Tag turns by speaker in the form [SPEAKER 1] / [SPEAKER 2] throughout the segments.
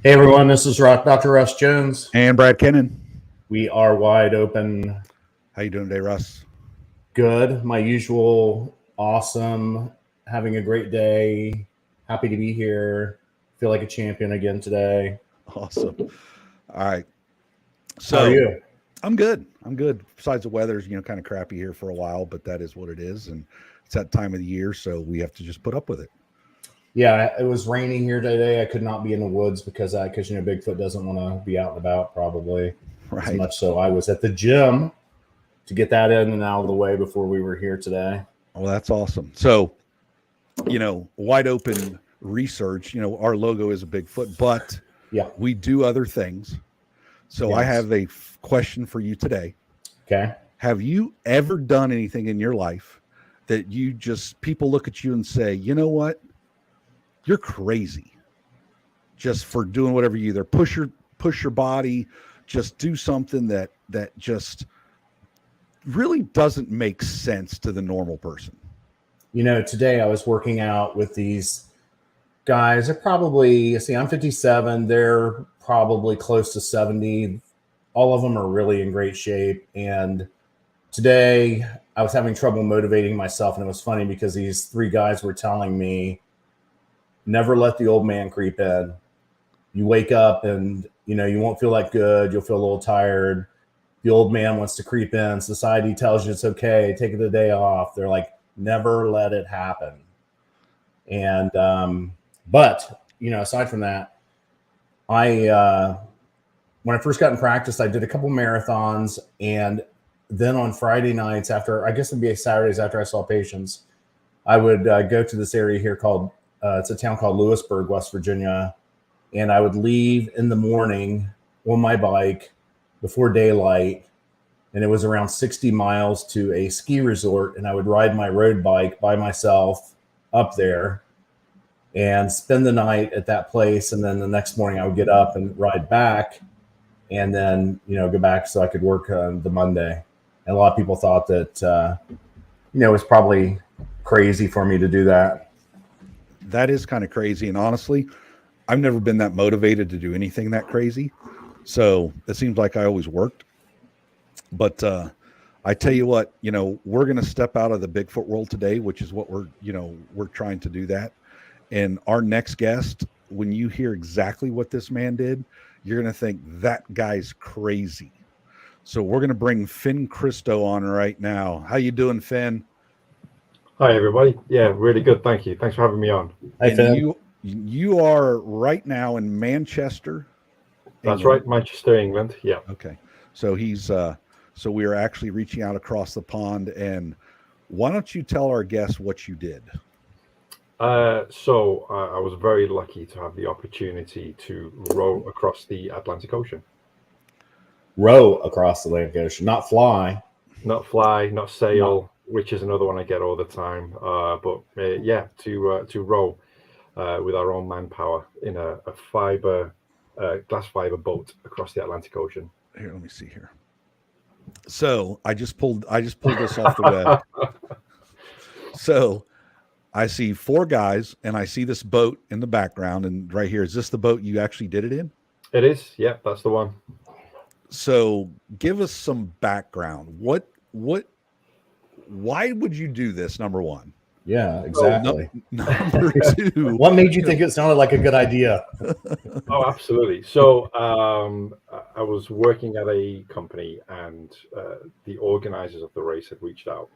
[SPEAKER 1] Hey everyone, this is Dr. Russ Jones.
[SPEAKER 2] And Brad Kennan.
[SPEAKER 1] We are wide open.
[SPEAKER 2] How you doing today, Russ?
[SPEAKER 1] Good. My usual awesome. Having a great day. Happy to be here. Feel like a champion again today.
[SPEAKER 2] Awesome. All right. So
[SPEAKER 1] how are you?
[SPEAKER 2] I'm good. Besides the weather's, kind of crappy here for a while, but that is what it is. And it's that time of the year, so we have to just put up with it.
[SPEAKER 1] Yeah, it was raining here today. I could not be in the woods because Bigfoot doesn't want to be out and about probably.
[SPEAKER 2] Right.
[SPEAKER 1] As much so I was at the gym to get that in and out of the way before we were here today.
[SPEAKER 2] Well, that's awesome. So, wide open research, our logo is a Bigfoot, but
[SPEAKER 1] yeah,
[SPEAKER 2] we do other things. So yes. I have a question for you today.
[SPEAKER 1] Okay.
[SPEAKER 2] Have you ever done anything in your life that people look at you and say, you know what? You're crazy just for doing whatever you either push your body, just do something that just really doesn't make sense to the normal person.
[SPEAKER 1] Today I was working out with these guys. They're probably, I'm 57. They're probably close to 70. All of them are really in great shape. And today I was having trouble motivating myself. And it was funny because these three guys were telling me, never let the old man creep in. You wake up and, you won't feel that good. You'll feel a little tired. The old man wants to creep in. Society tells you it's okay. Take the day off. They're like, never let it happen. And, but, aside from that, when I first got in practice, I did a couple marathons. And then on Friday nights it'd be Saturdays after I saw patients, I would go to this area here called, it's a town called Lewisburg, West Virginia. And I would leave in the morning on my bike before daylight. And it was around 60 miles to a ski resort. And I would ride my road bike by myself up there and spend the night at that place. And then the next morning I would get up and ride back and then, go back so I could work on the Monday. And a lot of people thought that, it was probably crazy for me to do that.
[SPEAKER 2] That is kind of crazy. And honestly, I've never been that motivated to do anything that crazy. So it seems like I always worked. But I tell you what, we're going to step out of the Bigfoot world today, which is what we're trying to do that. And our next guest, when you hear exactly what this man did, you're going to think that guy's crazy. So we're going to bring Finn Christo on right now. How you doing, Finn?
[SPEAKER 3] Hi, everybody. Yeah, really good. Thank you. Thanks for having me on.
[SPEAKER 1] Hi, Finn.
[SPEAKER 2] You are right now in Manchester.
[SPEAKER 3] That's right, Manchester, England. Yeah.
[SPEAKER 2] Okay. So so we are actually reaching out across the pond. And why don't you tell our guests what you did?
[SPEAKER 3] So I was very lucky to have the opportunity to row across the Atlantic Ocean.
[SPEAKER 1] Row across the Atlantic Ocean, not fly.
[SPEAKER 3] Not fly, not sail, which is another one I get all the time. To row with our own manpower in a glass fiber boat across the Atlantic Ocean.
[SPEAKER 2] Here, let me see here. So I just pulled this off the web. So I see four guys and I see this boat in the background, and right here, is this the boat you actually did it in?
[SPEAKER 3] It is. Yeah, that's the one.
[SPEAKER 2] So give us some background. Why would you do this? Number one.
[SPEAKER 1] Yeah, exactly.
[SPEAKER 2] Number two.
[SPEAKER 1] What made you think it sounded like a good idea?
[SPEAKER 3] Oh, absolutely. So I was working at a company, and the organizers of the race had reached out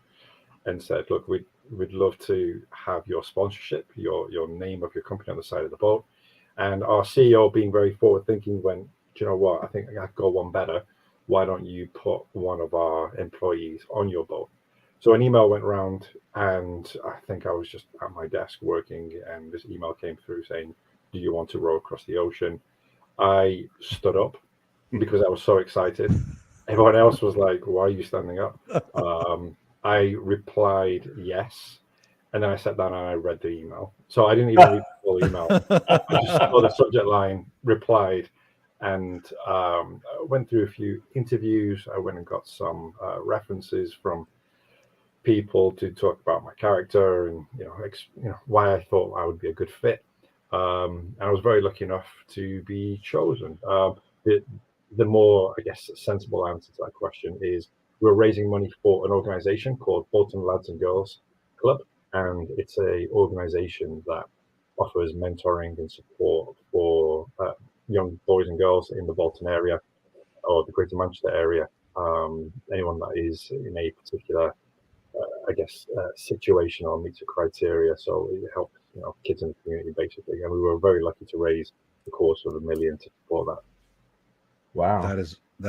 [SPEAKER 3] and said, look, we'd love to have your sponsorship, your name of your company on the side of the boat. And our CEO, being very forward thinking, went, do you know what? I think I could go one better. Why don't you put one of our employees on your boat? So an email went around, and I think I was just at my desk working, and this email came through saying, do you want to row across the ocean? I stood up because I was so excited. Everyone else was like, why are you standing up? I replied yes. And then I sat down and I read the email. So I didn't even read the full email. I just saw the subject line, replied, and went through a few interviews. I went and got some references from people to talk about my character and why I thought I would be a good fit. And I was very lucky enough to be chosen. The more, I guess, sensible answer to that question is we're raising money for an organization called Bolton Lads and Girls Club. And it's a organization that offers mentoring and support for young boys and girls in the Bolton area or the Greater Manchester area. Anyone that is in a particular, I guess, situation or meets a criteria. So it helps, kids in the community basically. And we were very lucky to raise the course of $1 million to support that.
[SPEAKER 1] Wow.
[SPEAKER 2] That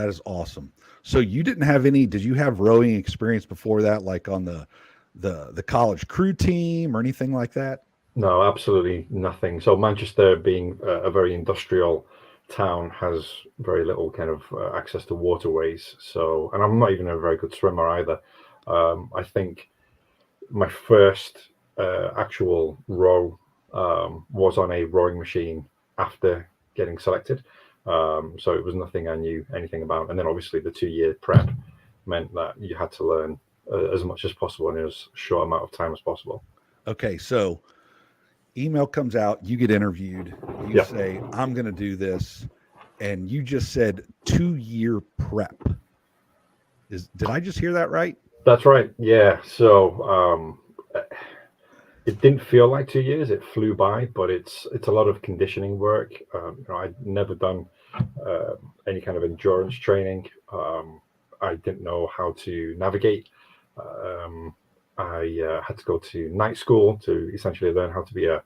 [SPEAKER 2] is awesome. So you didn't have any, did you have rowing experience before that, like on the college crew team or anything like that?
[SPEAKER 3] No, absolutely nothing. So Manchester, being a very industrial town, has very little kind of access to waterways. So, and I'm not even a very good swimmer either. I think my first actual row was on a rowing machine after getting selected. So it was nothing I knew anything about. And then obviously the 2-year prep meant that you had to learn as much as possible in as short amount of time as possible.
[SPEAKER 2] Okay, so email comes out, you get interviewed, you say, I'm going to do this. And you just said 2-year prep. Did I just hear that right?
[SPEAKER 3] That's right. Yeah. So it didn't feel like 2 years. It flew by, but it's a lot of conditioning work. I'd never done any kind of endurance training. I didn't know how to navigate. I had to go to night school to essentially learn how to be a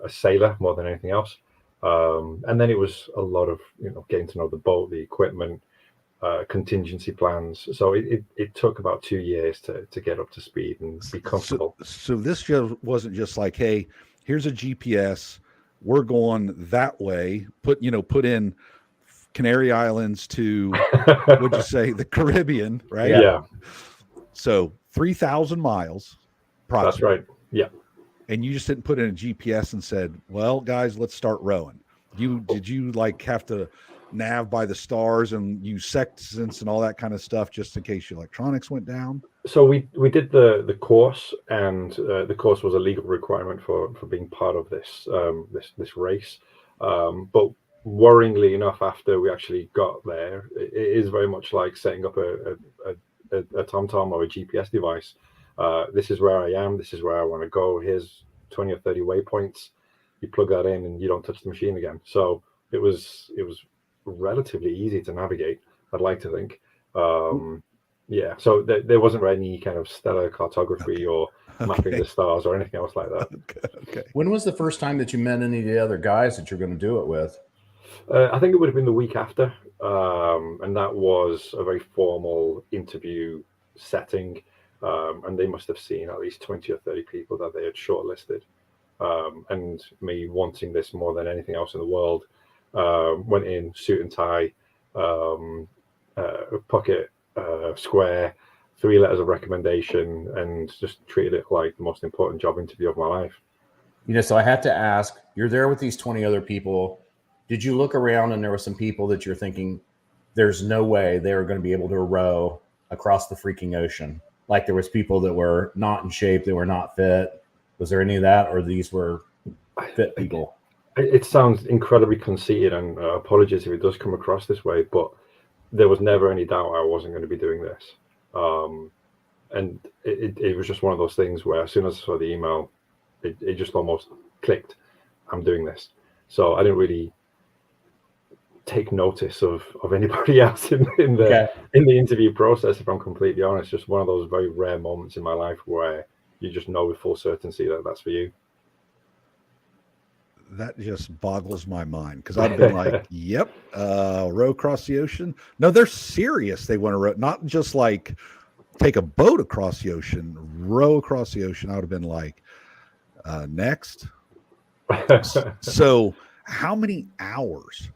[SPEAKER 3] sailor more than anything else. And then it was a lot of getting to know the boat, the equipment, contingency plans. So it took about 2 years to get up to speed and be comfortable.
[SPEAKER 2] So this just wasn't just like, hey, here's a GPS, we're going that way. Put in Canary Islands to would you say the Caribbean, right?
[SPEAKER 3] Yeah.
[SPEAKER 2] So 3,000 miles.
[SPEAKER 3] That's right. Yeah.
[SPEAKER 2] And you just didn't put in a GPS and said, well, guys, let's start rowing. Did you like have to nav by the stars and use sextants and all that kind of stuff just in case your electronics went down?
[SPEAKER 3] So we did the course, and the course was a legal requirement for being part of this race. But worryingly enough, after we actually got there, it is very much like setting up a TomTom or a GPS device. This is where I am. This is where I want to go. Here's 20 or 30 waypoints. You plug that in, and you don't touch the machine again. So it was relatively easy to navigate, I'd like to think. Yeah, so there wasn't any kind of stellar cartography or mapping the stars or anything else like that.
[SPEAKER 2] Okay.
[SPEAKER 1] When was the first time that you met any of the other guys that you're going to do it with?
[SPEAKER 3] I think it would have been the week after, and that was a very formal interview setting, and they must have seen at least 20 or 30 people that they had shortlisted. And me wanting this more than anything else in the world, went in suit and tie, pocket square, 3 letters of recommendation, and just treated it like the most important job interview of my life.
[SPEAKER 1] So I had to ask, you're there with these 20 other people. Did you look around and there were some people that you're thinking there's no way they were going to be able to row across the freaking ocean? Like there was people that were not in shape, they were not fit. Was there any of that, or these were fit people?
[SPEAKER 3] It sounds incredibly conceited, and apologies if it does come across this way, but there was never any doubt I wasn't going to be doing this. And it was just one of those things where as soon as I saw the email, it just almost clicked. I'm doing this. So I didn't really take notice of anybody else in the interview process, if I'm completely honest. Just one of those very rare moments in my life where you just know with full certainty that that's for you.
[SPEAKER 2] That just boggles my mind, because I've been like, yep, row across the ocean. No, they're serious. They want to row, not just like take a boat across the ocean, row across the ocean. I would have been like, next. So how many hours,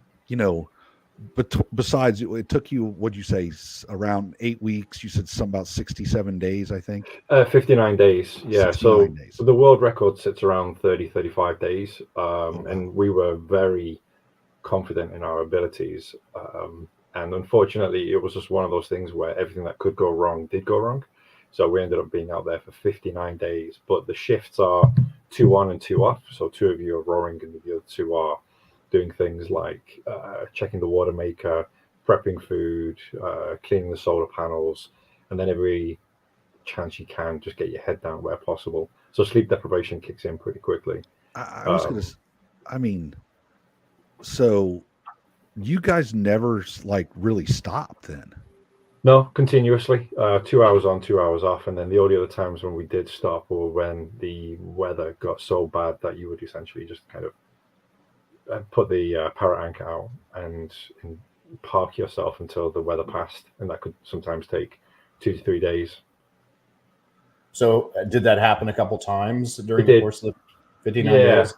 [SPEAKER 2] besides it took you, what'd you say, around 8 weeks? You said something about 67 days, I think.
[SPEAKER 3] 59 days. Yeah.
[SPEAKER 2] 59 days.
[SPEAKER 3] So the world record sits around 35 days. And we were very confident in our abilities. And unfortunately, it was just one of those things where everything that could go wrong did go wrong. So we ended up being out there for 59 days. But the shifts are 2 on and 2 off. So 2 of you are rowing and the other 2 are doing things like checking the water maker, prepping food, cleaning the solar panels, and then every chance you can, just get your head down where possible. So sleep deprivation kicks in pretty quickly.
[SPEAKER 2] I was going to, I mean, so you guys never like really stopped then?
[SPEAKER 3] No, continuously, 2 hours on, 2 hours off, and then the only other times when we did stop were when the weather got so bad that you would essentially just kind of put the power anchor out and park yourself until the weather passed, and that could sometimes take 2 to 3 days.
[SPEAKER 1] So did that happen a couple times during the course of the 59 days?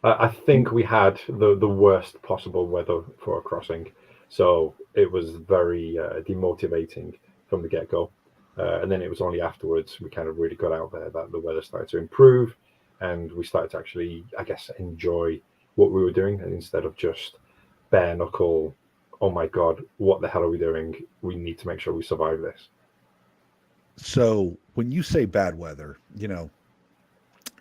[SPEAKER 3] I think we had the worst possible weather for a crossing. So it was very demotivating from the get-go. And then it was only afterwards we kind of really got out there that the weather started to improve and we started to actually, I guess, enjoy what we were doing, and instead of just bare knuckle, oh my God, what the hell are we doing? We need to make sure we survive this.
[SPEAKER 2] So when you say bad weather,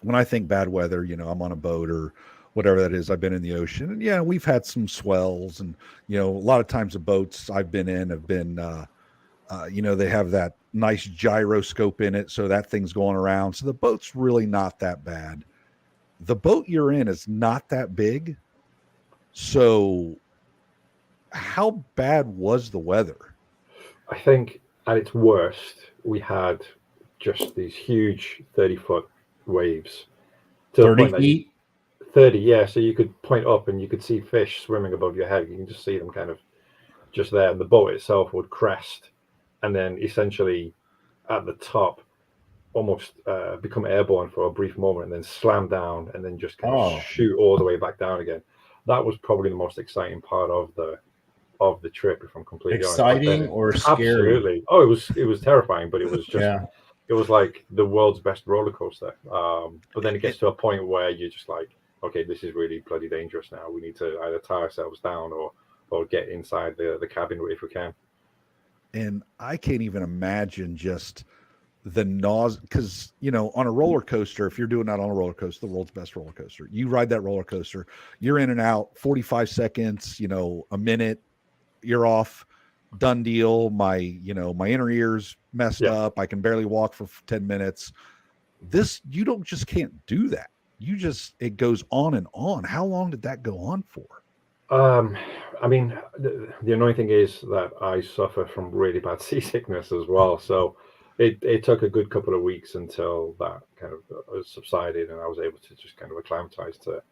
[SPEAKER 2] when I think bad weather, I'm on a boat or whatever that is, I've been in the ocean, and yeah, we've had some swells, and a lot of times the boats I've been in have been they have that nice gyroscope in it, so that thing's going around, so the boat's really not that bad. The boat you're in is not that big, so how bad was the weather?
[SPEAKER 3] I think at its worst we had just these huge 30-foot waves
[SPEAKER 1] to 30 feet.
[SPEAKER 3] 30, yeah. So you could point up and you could see fish swimming above your head. You can just see them kind of just there. And the boat itself would crest and then essentially at the top almost become airborne for a brief moment and then slam down and then just kind of shoot all the way back down again. That was probably the most exciting part of the trip, if I'm completely honest.
[SPEAKER 1] Exciting or scary?
[SPEAKER 3] Absolutely. Oh, it was terrifying, but it was just it was like the world's best roller coaster. But then it gets to a point where you're just like, okay, this is really bloody dangerous now. We need to either tie ourselves down or get inside the cabin if we can.
[SPEAKER 2] And I can't even imagine just the nausea, because on a roller coaster, if you're doing that on a roller coaster, the world's best roller coaster, you ride that roller coaster, you're in and out 45 seconds, a minute, you're off, done deal. My inner ears messed up. I can barely walk for 10 minutes. This, you can't do that. It goes on and on. How long did that go on for?
[SPEAKER 3] I mean, the annoying thing is that I suffer from really bad seasickness as well. So it took a good couple of weeks until that kind of subsided and I was able to just kind of acclimatize to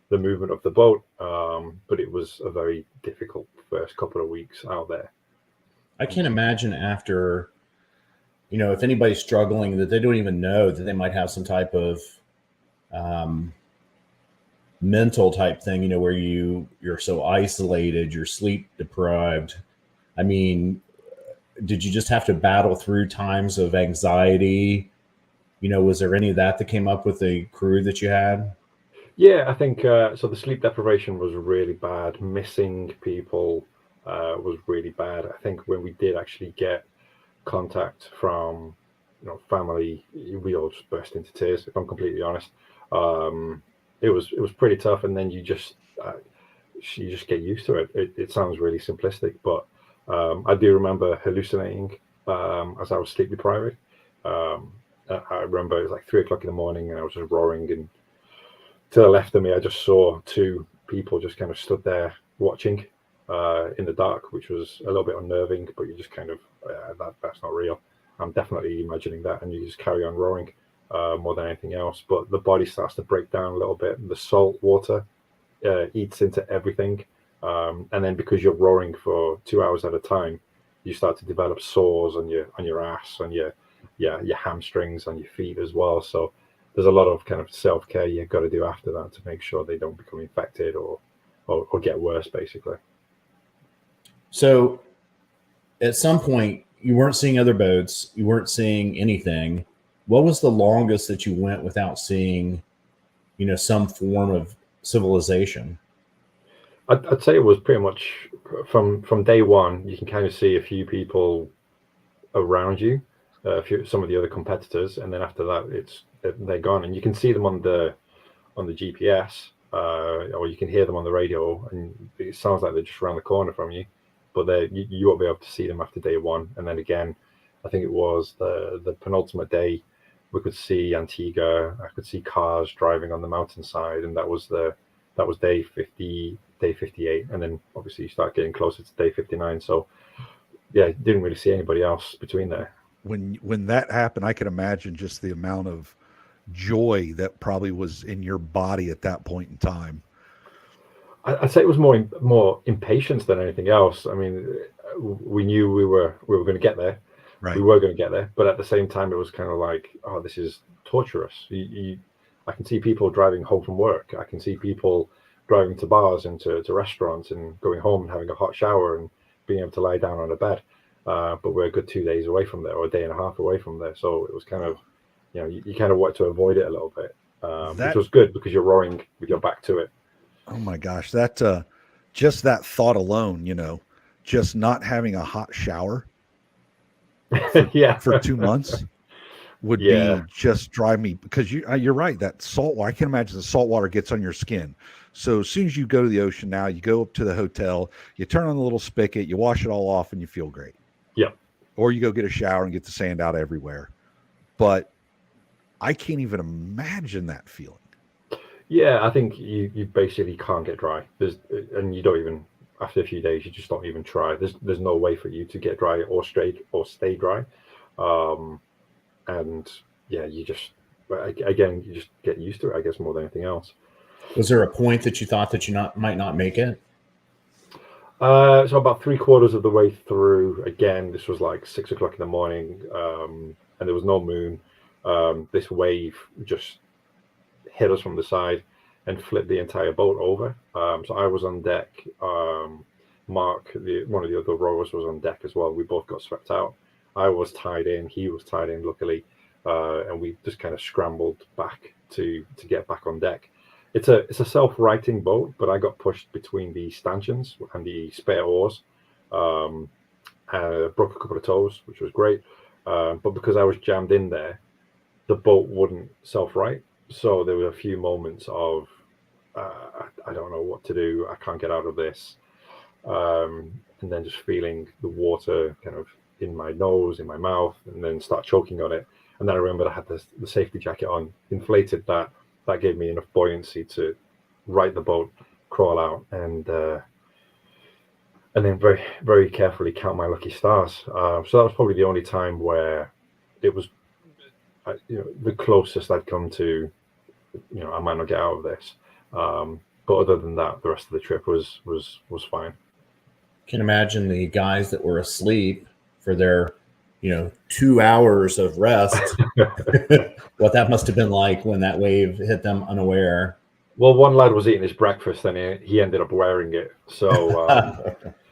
[SPEAKER 3] the movement of the boat. But it was a very difficult first couple of weeks out there.
[SPEAKER 1] I can't imagine after, if anybody's struggling that they don't even know that they might have some type of mental type thing, where you're so isolated, you're sleep deprived. I mean, did you just have to battle through times of anxiety? Was there any of that came up with the crew that you had?
[SPEAKER 3] Yeah, I think so. The sleep deprivation was really bad. Missing people was really bad. I think when we did actually get contact from family, we all just burst into tears, if I'm completely honest. It was pretty tough, and then you just get used to it. It sounds really simplistic, but I do remember hallucinating as I was sleep deprived. I remember it was like 3 o'clock in the morning, and I was just roaring, and to the left of me, I just saw 2 people just kind of stood there watching in the dark, which was a little bit unnerving. But you just kind of that's not real. I'm definitely imagining that, and you just carry on rowing. More than anything else, but the body starts to break down a little bit. The salt water eats into everything, and then because you're rowing for 2 hours at a time, you start to develop sores on your ass, and your hamstrings, on your feet as well. So there's a lot of kind of self-care you've got to do after that to make sure they don't become infected or get worse, basically.
[SPEAKER 1] So at some point, you weren't seeing other boats, you weren't seeing anything. What was the longest that you went without seeing, some form of civilization?
[SPEAKER 3] I'd say it was pretty much from day one. You can kind of see a few people around you, some of the other competitors, and then after that, it's they're gone, and you can see them on the GPS, or you can hear them on the radio, and it sounds like they're just around the corner from you, but you won't be able to see them after day one. And then again, I think it was the penultimate day, we could see Antigua. I could see cars driving on the mountainside, and that was day 50, day 58, and then obviously you start getting closer to day 59. So yeah, didn't really see anybody else between there.
[SPEAKER 2] When that happened, I can imagine just the amount of joy that probably was in your body at that point in time.
[SPEAKER 3] I'd say it was more impatience than anything else. I mean, we knew we were going to get there.
[SPEAKER 2] Right.
[SPEAKER 3] We were going to get there, but at the same time, it was kind of like, oh, this is torturous. I can see people driving home from work. I can see people driving to bars and to restaurants and going home and having a hot shower and being able to lie down on a bed. But we're a good 2 days away from there, or a day and a half away from there. So it was kind of, you kind of want to avoid it a little bit, which was good because you're rowing with your back to it.
[SPEAKER 2] Oh my gosh, that just that thought alone, just not having a hot shower for 2 months would be just drive me, because you're right, that salt water, I can imagine the salt water gets on your skin. So as soon as you go to the ocean now, you go up to the hotel, you turn on the little spigot, you wash it all off, and you feel great.
[SPEAKER 3] Yep.
[SPEAKER 2] Or you go get a shower and get the sand out everywhere. But I can't even imagine that feeling.
[SPEAKER 3] Yeah, I think you basically can't get dry. And you don't even, after a few days, you just don't even try. There's no way for you to get dry or stay dry. And yeah, you just get used to it, I guess, more than anything else.
[SPEAKER 1] Was there a point that you thought that you might not make it?
[SPEAKER 3] So about 3/4 of the way through, again, this was like 6 o'clock in the morning, and there was no moon. This wave just hit us from the side and flipped the entire boat over. So I was on deck. Mark, one of the other rowers, was on deck as well. We both got swept out. I was tied in. He was tied in, luckily, and we just kind of scrambled back to get back on deck. It's a self-righting boat, but I got pushed between the stanchions and the spare oars. Broke a couple of toes, which was great. But because I was jammed in there, the boat wouldn't self-right. So there were a few moments of, I don't know what to do. I can't get out of this. And then just feeling the water kind of in my nose, in my mouth, and then start choking on it. And then I remembered I had the safety jacket on, inflated that. That gave me enough buoyancy to right the boat, crawl out, and then very, very carefully count my lucky stars. So that was probably the only time where it was, the closest I'd come to, I might not get out of this. But other than that, the rest of the trip was fine.
[SPEAKER 1] Can imagine the guys that were asleep for their 2 hours of rest, what that must have been like when that wave hit them unaware.
[SPEAKER 3] Well, one lad was eating his breakfast and he ended up wearing it. So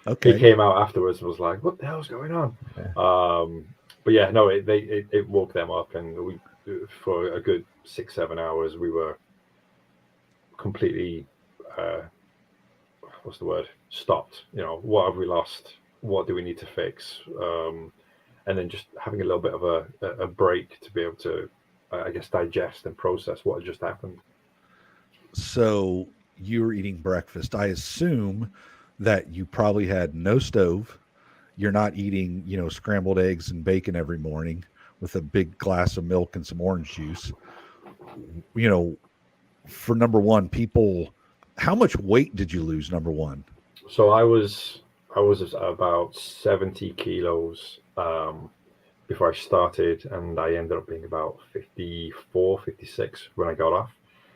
[SPEAKER 2] okay.
[SPEAKER 3] He came out afterwards and was like, what the hell's going on?
[SPEAKER 1] Okay.
[SPEAKER 3] But yeah, no, it woke them up, and we, for a good 6-7 hours, we were completely, stopped. What have we lost? What do we need to fix? And then just having a little bit of a break to be able to, I guess, digest and process what had just happened.
[SPEAKER 2] So you were eating breakfast. I assume that you probably had no stove. You're not eating, scrambled eggs and bacon every morning with a big glass of milk and some orange juice. For number one, how much weight did you lose, number one?
[SPEAKER 3] So I was about 70 kilos before I started, and I ended up being about 54, 56 when I got off.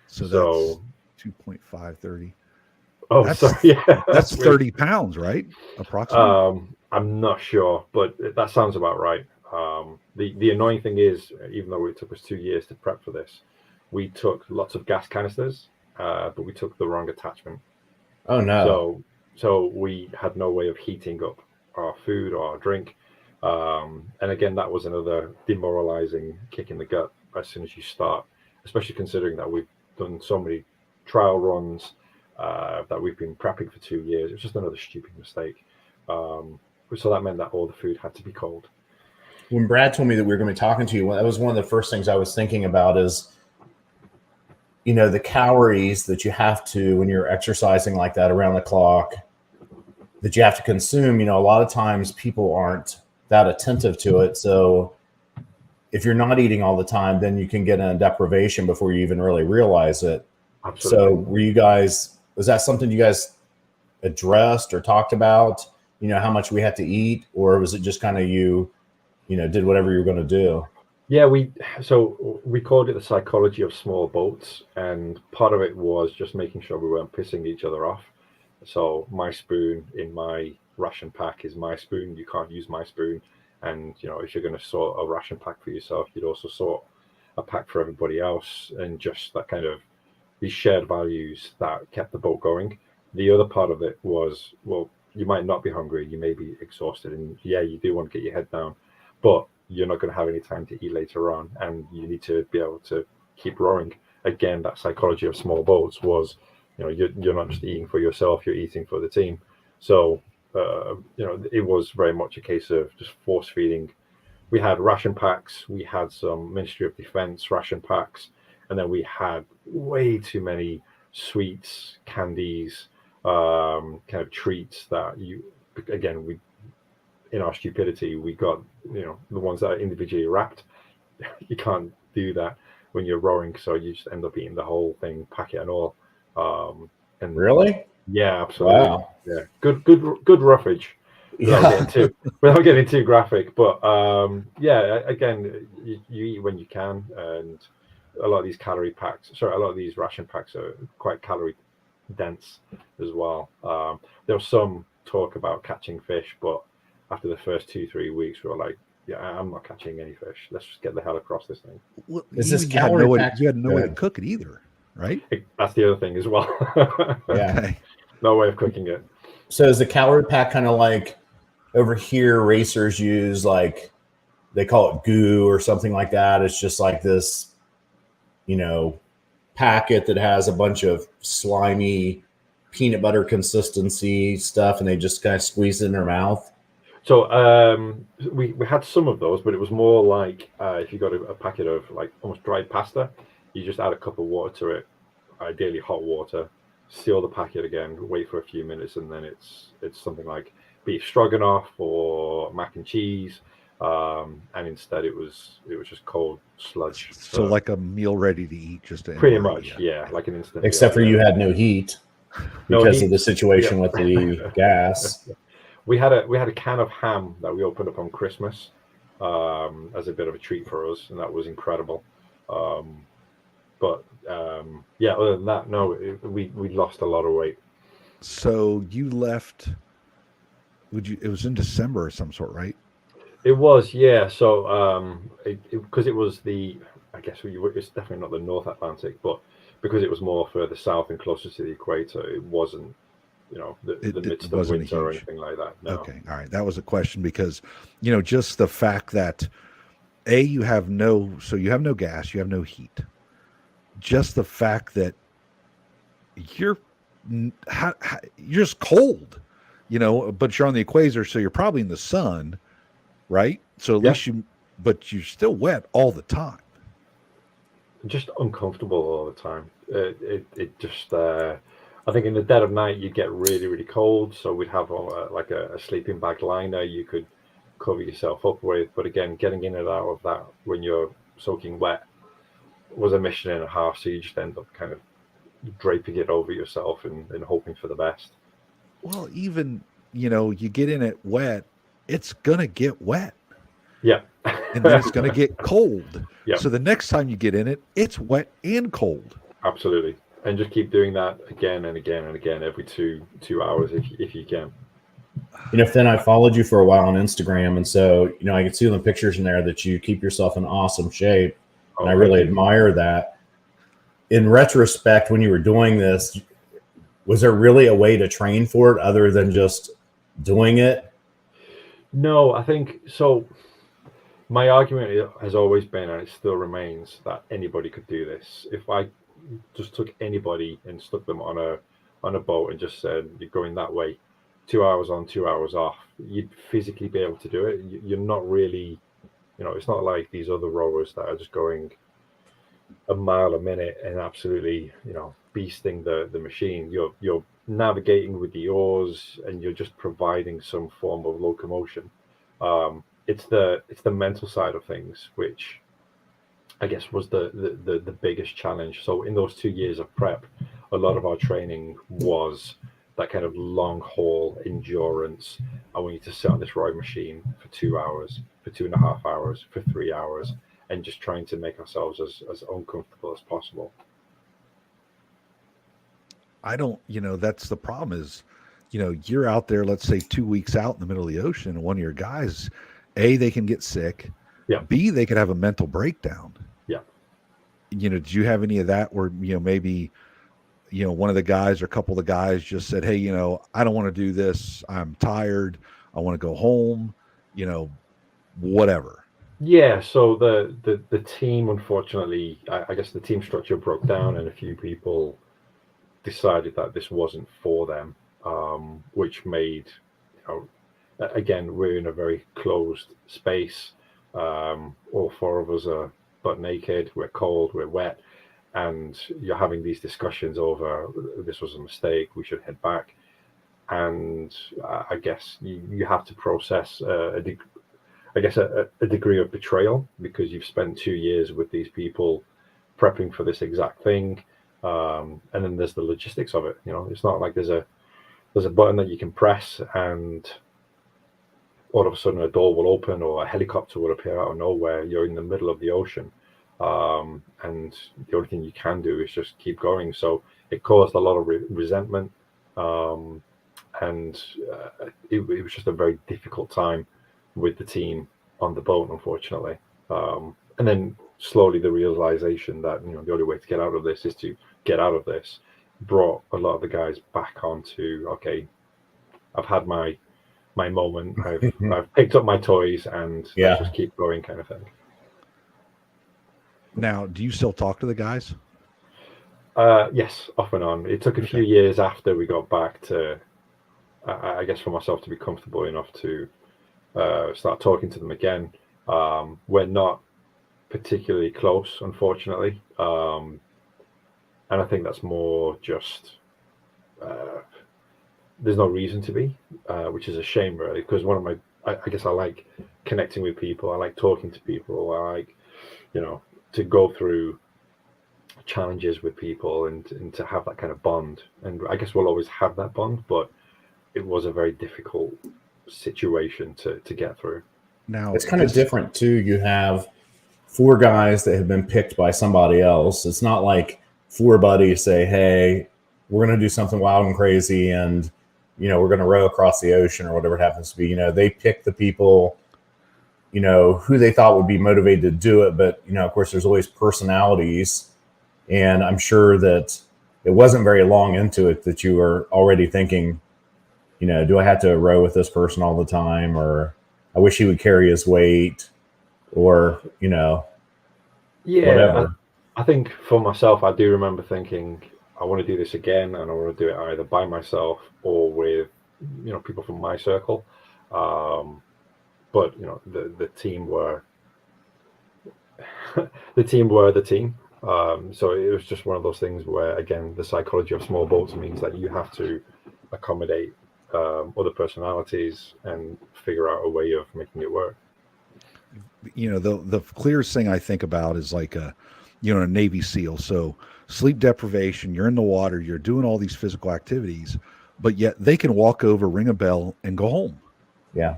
[SPEAKER 2] So that's 2.5, 30.
[SPEAKER 3] Oh, sorry. Yeah.
[SPEAKER 2] That's 30 pounds, right? Approximately.
[SPEAKER 3] I'm not sure, but that sounds about right. The annoying thing is, even though it took us 2 years to prep for this, we took lots of gas canisters, but we took the wrong attachment.
[SPEAKER 1] Oh, no.
[SPEAKER 3] So we had no way of heating up our food or our drink. And again, that was another demoralizing kick in the gut as soon as you start, especially considering that we've done so many trial runs, that we've been prepping for 2 years. It was just another stupid mistake. So that meant that all the food had to be cold.
[SPEAKER 1] when Brad told me that we were going to be talking to you, that was one of the first things I was thinking about is, the calories that you have to, when you're exercising like that around the clock, that you have to consume. A lot of times people aren't that attentive to it. So if you're not eating all the time, then you can get in a deprivation before you even really realize it.
[SPEAKER 3] Absolutely.
[SPEAKER 1] So was that something you guys addressed or talked about, how much we had to eat, or was it just kind of did whatever you were going to do?
[SPEAKER 3] Yeah, we called it the psychology of small boats, and part of it was just making sure we weren't pissing each other off. So my spoon in my ration pack is my spoon. You can't use my spoon. And if you're going to sort a ration pack for yourself, you'd also sort a pack for everybody else, and just that kind of these shared values that kept the boat going. The other part of it was, well, you might not be hungry, you may be exhausted, and yeah, you do want to get your head down, but you're not going to have any time to eat later on, and you need to be able to keep rowing. Again, that psychology of small boats was, you're not just eating for yourself, you're eating for the team. So it was very much a case of just force feeding. We had ration packs, we had some Ministry of Defense ration packs, and then we had way too many sweets, candies, kind of treats that we in our stupidity, we got, the ones that are individually wrapped. You can't do that when you're rowing, so you just end up eating the whole thing, packet and all. And
[SPEAKER 1] Really?
[SPEAKER 3] Yeah, absolutely.
[SPEAKER 1] Wow.
[SPEAKER 3] Yeah, good roughage. Without getting too graphic, but again, you eat when you can, and a lot of these ration packs are quite calorie dense as well. There was some talk about catching fish, but after the first 2-3 weeks, we were like, yeah, I'm not catching any fish. Let's just get the hell across this thing.
[SPEAKER 2] Well,
[SPEAKER 1] Is this
[SPEAKER 2] you had no way,
[SPEAKER 1] pack?
[SPEAKER 2] you had no way to cook it either, right?
[SPEAKER 3] That's the other thing as well.
[SPEAKER 1] Yeah.
[SPEAKER 2] Okay.
[SPEAKER 3] No way of cooking it.
[SPEAKER 1] So is the calorie pack kind of like over here racers use, like they call it goo or something like that? It's just like this, packet that has a bunch of slimy peanut butter consistency stuff, and they just kind of squeeze it in their mouth.
[SPEAKER 3] So we had some of those, but it was more like if you got a packet of like almost dried pasta, you just add a cup of water to it, ideally hot water, seal the packet again, wait for a few minutes, and then it's something like beef stroganoff or mac and cheese, and instead it was just cold sludge.
[SPEAKER 2] So like a meal ready to eat, just
[SPEAKER 3] pretty much, yeah, like an instant.
[SPEAKER 1] Except for you had no heat because of the situation with the gas.
[SPEAKER 3] We had a can of ham that we opened up on Christmas as a bit of a treat for us, and that was incredible. But other than that, no, we lost a lot of weight.
[SPEAKER 2] So you left. It was in December of some sort, right?
[SPEAKER 3] It was, yeah. So because it was I guess it's definitely not the North Atlantic, but because it was more further south and closer to the equator, it wasn't, the midst of winter or anything like that. No.
[SPEAKER 2] Okay, all right. That was a question because, just the fact that you have no gas, you have no heat. Just the fact that you're just cold, but you're on the equator, so you're probably in the sun, right? So at least but you're still wet all the time.
[SPEAKER 3] Just uncomfortable all the time. It just, I think in the dead of night you get really, really cold. So we'd have like a sleeping bag liner you could cover yourself up with. But again, getting in and out of that when you're soaking wet was a mission and a half. So you just end up kind of draping it over yourself and hoping for the best.
[SPEAKER 2] Well, even, you get in it wet, it's going to get wet.
[SPEAKER 3] Yeah.
[SPEAKER 2] And then it's going to get cold.
[SPEAKER 3] Yeah.
[SPEAKER 2] So the next time you get in it, it's wet and cold.
[SPEAKER 3] Absolutely. And just keep doing that again and again and again every 2 hours if you can.
[SPEAKER 1] Finn, I followed you for a while on Instagram, and so I can see in the pictures in there that you keep yourself in awesome shape, and I really admire that. In retrospect, when you were doing this, was there really a way to train for it other than just doing it?
[SPEAKER 3] No, I think so. My argument has always been, and it still remains, that anybody could do this. If I just took anybody and stuck them on a boat and just said, you're going that way, 2 hours on, 2 hours off, you'd physically be able to do it. You're not really You know, it's not like these other rowers that are just going a mile a minute and absolutely, you know, beasting the machine. You're navigating with the oars, and you're just providing some form of locomotion. It's the mental side of things, which I guess was the biggest challenge. So in those 2 years of prep, a lot of our training was that kind of long haul endurance. I want you to sit on this rowing machine for 2 hours, for 2.5 hours, for 3 hours, and just trying to make ourselves as uncomfortable as possible.
[SPEAKER 2] I don't, that's the problem is, you're out there, let's say 2 weeks out in the middle of the ocean, and one of your guys, A, they can get sick.
[SPEAKER 3] Yeah.
[SPEAKER 2] B, they could have a mental breakdown.
[SPEAKER 3] Yeah.
[SPEAKER 2] Did you have any of that where, maybe, one of the guys or a couple of the guys just said, hey, I don't want to do this. I'm tired. I want to go home, whatever.
[SPEAKER 3] Yeah, so the team, unfortunately, I guess the team structure broke down, and a few people decided that this wasn't for them, which made, again, we're in a very closed space. All four of us are butt naked, we're cold, we're wet, and you're having these discussions over this was a mistake, we should head back. And I guess you have to process a degree of betrayal, because you've spent 2 years with these people prepping for this exact thing. And then there's the logistics of it. It's not like there's a button that you can press and all of a sudden a door will open or a helicopter will appear out of nowhere. You're in the middle of the ocean. And the only thing you can do is just keep going. So it caused a lot of resentment. And it was just a very difficult time with the team on the boat, unfortunately. And then slowly the realization that the only way to get out of this is to get out of this brought a lot of the guys back onto, okay, I've had my moment, I've picked up my toys, and let's just keep going, kind of thing.
[SPEAKER 2] Now, do you still talk to the guys?
[SPEAKER 3] Yes, off and on. It took a few years after we got back to, I guess, for myself to be comfortable enough to start talking to them again. We're not particularly close, unfortunately, and I think that's more just there's no reason to be, which is a shame, really, because I guess I like connecting with people, I like talking to people, I like to go through challenges with people and to have that kind of bond, and I guess we'll always have that bond, but it was a very difficult situation to get through.
[SPEAKER 1] Now it's kind of different too. You have 4 guys that have been picked by somebody else. It's not like 4 buddies say, hey, we're going to do something wild and crazy, and we're going to row across the ocean or whatever it happens to be. They pick the people who they thought would be motivated to do it, but of course there's always personalities, and I'm sure that it wasn't very long into it that you were already thinking, do I have to row with this person all the time, or I wish he would carry his weight, or whatever.
[SPEAKER 3] I think for myself, I do remember thinking I want to do this again, and I want to do it either by myself or with people from my circle. But the team were the team. So it was just one of those things where, again, the psychology of small boats means that you have to accommodate other personalities and figure out a way of making it work.
[SPEAKER 2] The clearest thing I think about is like a Navy SEAL. So sleep deprivation, you're in the water, you're doing all these physical activities, but yet they can walk over, ring a bell, and go home.
[SPEAKER 1] Yeah.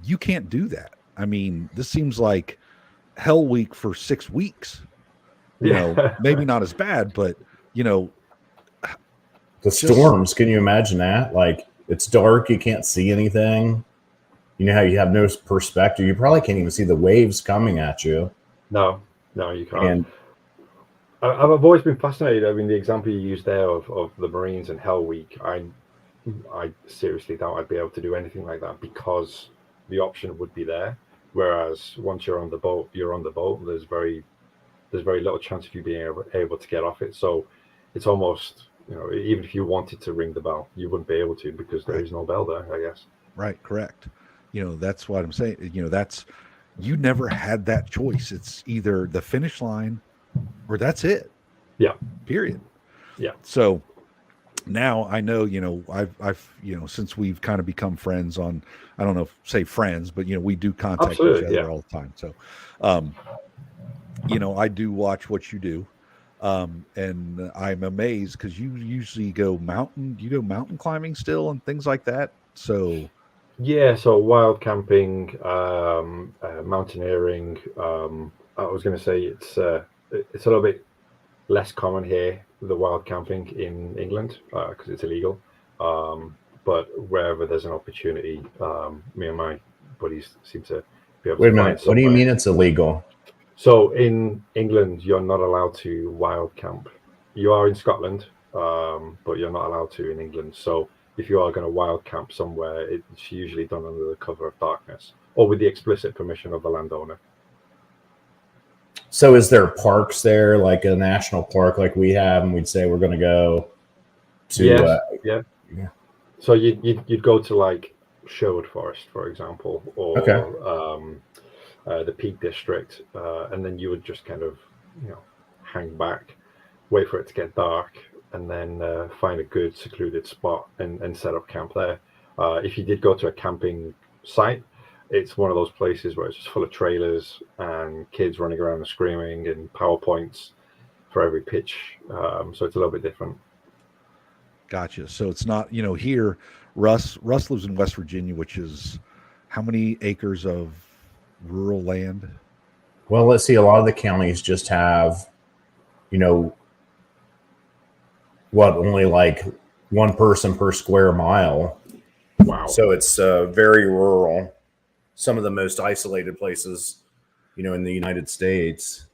[SPEAKER 2] You can't do that. I mean, this seems like hell week for 6 weeks. Maybe not as bad, but the
[SPEAKER 1] storms. Can you imagine that? Like, it's dark, you can't see anything. How you have no perspective. You probably can't even see the waves coming at you.
[SPEAKER 3] No, you can't. And I've always been fascinated. I mean, the example you used there of the Marines and Hell Week, I seriously doubt I'd be able to do anything like that, because the option would be there. Whereas once you're on the boat, you're on the boat. There's very little chance of you being able to get off it. So it's almost, even if you wanted to ring the bell, you wouldn't be able to, because there is no bell there, I guess.
[SPEAKER 2] Right. Correct. That's what I'm saying. That's, you never had that choice. It's either the finish line or that's it.
[SPEAKER 3] Yeah.
[SPEAKER 2] Period.
[SPEAKER 3] Yeah.
[SPEAKER 2] So now I know, I've, since we've kind of become friends on, I don't know if say friends, but, we do contact
[SPEAKER 3] Absolutely,
[SPEAKER 2] each other all the time. So, I do watch what you do. And I'm amazed because you usually you go mountain climbing still and things like that. So
[SPEAKER 3] Yeah, so wild camping, mountaineering. I was going to say it's a little bit less common here, the wild camping in England, because it's illegal. But wherever there's an opportunity, me and my buddies seem to be able
[SPEAKER 1] Wait a
[SPEAKER 3] to find
[SPEAKER 1] minute. What do you
[SPEAKER 3] somewhere.
[SPEAKER 1] mean it's illegal?
[SPEAKER 3] So in England, you're not allowed to wild camp. You are in Scotland, but you're not allowed to in England. So if you are going to wild camp somewhere, it's usually done under the cover of darkness or with the explicit permission of the landowner.
[SPEAKER 1] So is there parks there, like a national park like we have, and we'd say we're going to go to?
[SPEAKER 3] Yes,
[SPEAKER 1] yeah.
[SPEAKER 3] So you'd go to like Sherwood Forest, for example, or the Peak District, and then you would just kind of hang back, wait for it to get dark, and then find a good secluded spot and set up camp there. If you did go to a camping site, it's one of those places where it's just full of trailers and kids running around and screaming and PowerPoints for every pitch. So it's a little bit different.
[SPEAKER 2] Gotcha. So it's not, here, Russ lives in West Virginia, which is how many acres of rural land?
[SPEAKER 1] Well, let's see. A lot of the counties just have, only like one person per square mile.
[SPEAKER 3] Wow.
[SPEAKER 1] So it's very rural. Some of the most isolated places, in the United States.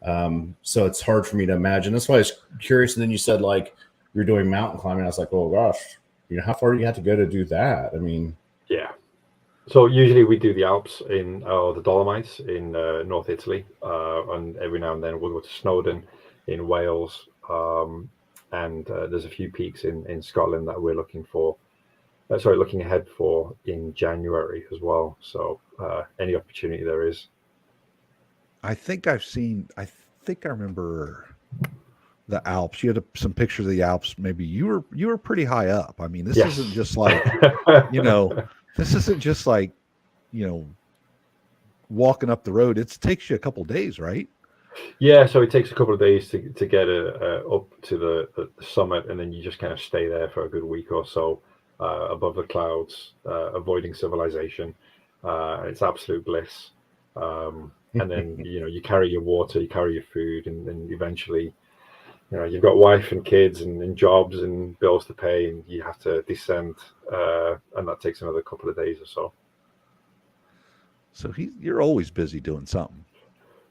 [SPEAKER 1] So it's hard for me to imagine. That's why I was curious. And then you said like you're doing mountain climbing. I was like, oh gosh, how far do you have to go to do that? I mean,
[SPEAKER 3] yeah. So usually we do the Alps in the Dolomites in North Italy, and every now and then we'll go to Snowdon in Wales, and there's a few peaks in Scotland that we're looking ahead for in January as well. So any opportunity there is.
[SPEAKER 2] I think I remember the Alps. You had some pictures of the Alps. Maybe you were pretty high up. I mean, this isn't just like, this isn't just like, walking up the road. It takes you a couple of days, right?
[SPEAKER 3] Yeah, so it takes a couple of days to get up to the summit, and then you just kind of stay there for a good week or so above the clouds, avoiding civilization. It's absolute bliss. And then you carry your water, you carry your food, and then eventually, you've got wife and kids and jobs and bills to pay, and you have to descend, and that takes another couple of days or so.
[SPEAKER 2] So you're always busy doing something.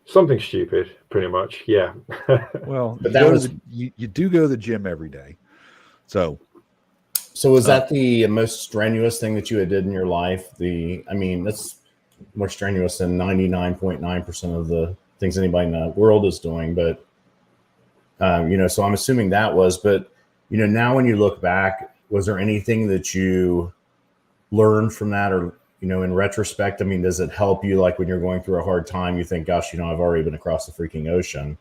[SPEAKER 3] Something stupid, pretty much. Yeah.
[SPEAKER 2] Well,
[SPEAKER 1] but
[SPEAKER 2] you do go to the gym every day. So
[SPEAKER 1] was that the most strenuous thing that you had did in your life? That's more strenuous than 99.9% of the things anybody in the world is doing. But, so I'm assuming that was, but, now when you look back, was there anything that you learned from that or, in retrospect, does it help you like when you're going through a hard time, you think, gosh, I've already been across the freaking ocean?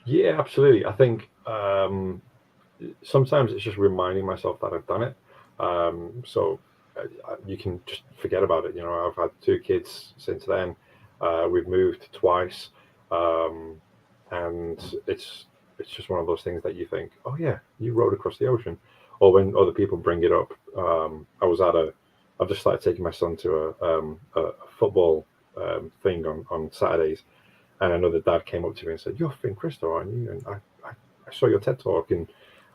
[SPEAKER 3] Yeah, absolutely. I think sometimes it's just reminding myself that I've done it. So you can just forget about it. I've had 2 kids since then. We've moved twice. And it's just one of those things that you think, oh yeah, you rode across the ocean. Or when other people bring it up, I've just started taking my son to a football thing on Saturdays, and another dad came up to me and said, "You're Finn Christo, aren't you? And I saw your TED talk, and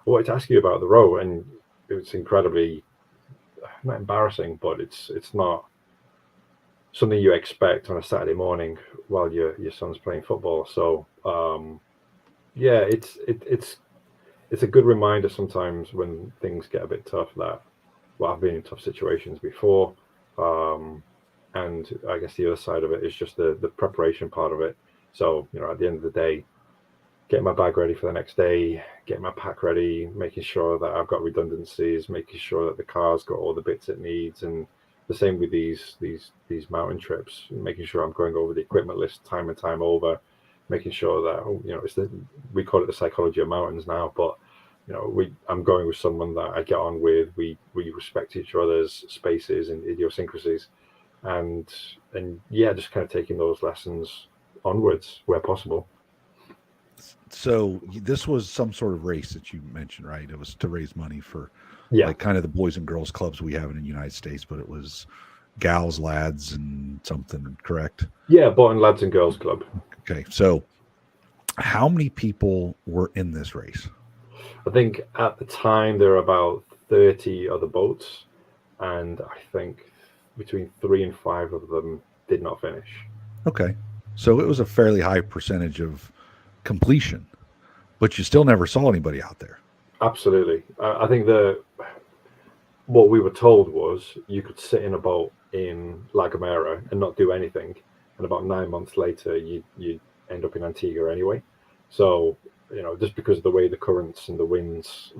[SPEAKER 3] I wanted to ask you about the row." And it was incredibly, not embarrassing, but it's not something you expect on a Saturday morning while your son's playing football. So yeah, it's a good reminder sometimes when things get a bit tough that, well, I've been in tough situations before, and I guess the other side of it is just the preparation part of it. So at the end of the day, getting my bag ready for the next day, getting my pack ready, making sure that I've got redundancies, making sure that the car's got all the bits it needs, and the same with these mountain trips, making sure I'm going over the equipment list time and time over, making sure that we call it the psychology of mountains now, but I'm going with someone that I get on with. We respect each other's spaces and idiosyncrasies, and yeah, just kind of taking those lessons onwards where possible.
[SPEAKER 2] So this was some sort of race that you mentioned, right? It was to raise money for like kind of the boys and girls clubs we have in the United States, but it was gals, lads, and something, correct?
[SPEAKER 3] Yeah, Boating Lads and Girls Club.
[SPEAKER 2] Okay, so how many people were in this race?
[SPEAKER 3] I think at the time there were about 30 other boats, and I think between 3 and 5 of them did not finish.
[SPEAKER 2] Okay, so it was a fairly high percentage of completion, but you still never saw anybody out there.
[SPEAKER 3] Absolutely. I think what we were told was you could sit in a boat in La Gomera and not do anything, and about 9 months later you'd end up in Antigua anyway. So just because of the way the currents and the winds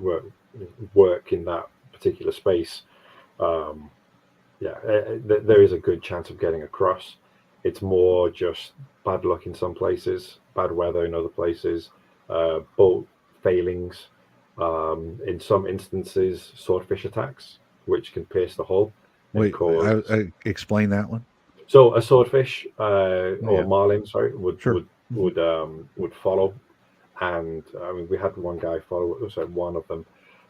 [SPEAKER 3] work in that particular space, there is a good chance of getting across. It's more just bad luck in some places, bad weather in other places, boat failings, in some instances swordfish attacks, which can pierce the hull.
[SPEAKER 2] Wait, I explain that one.
[SPEAKER 3] So a swordfish or marlin, sorry, would follow. And I mean, we had one of them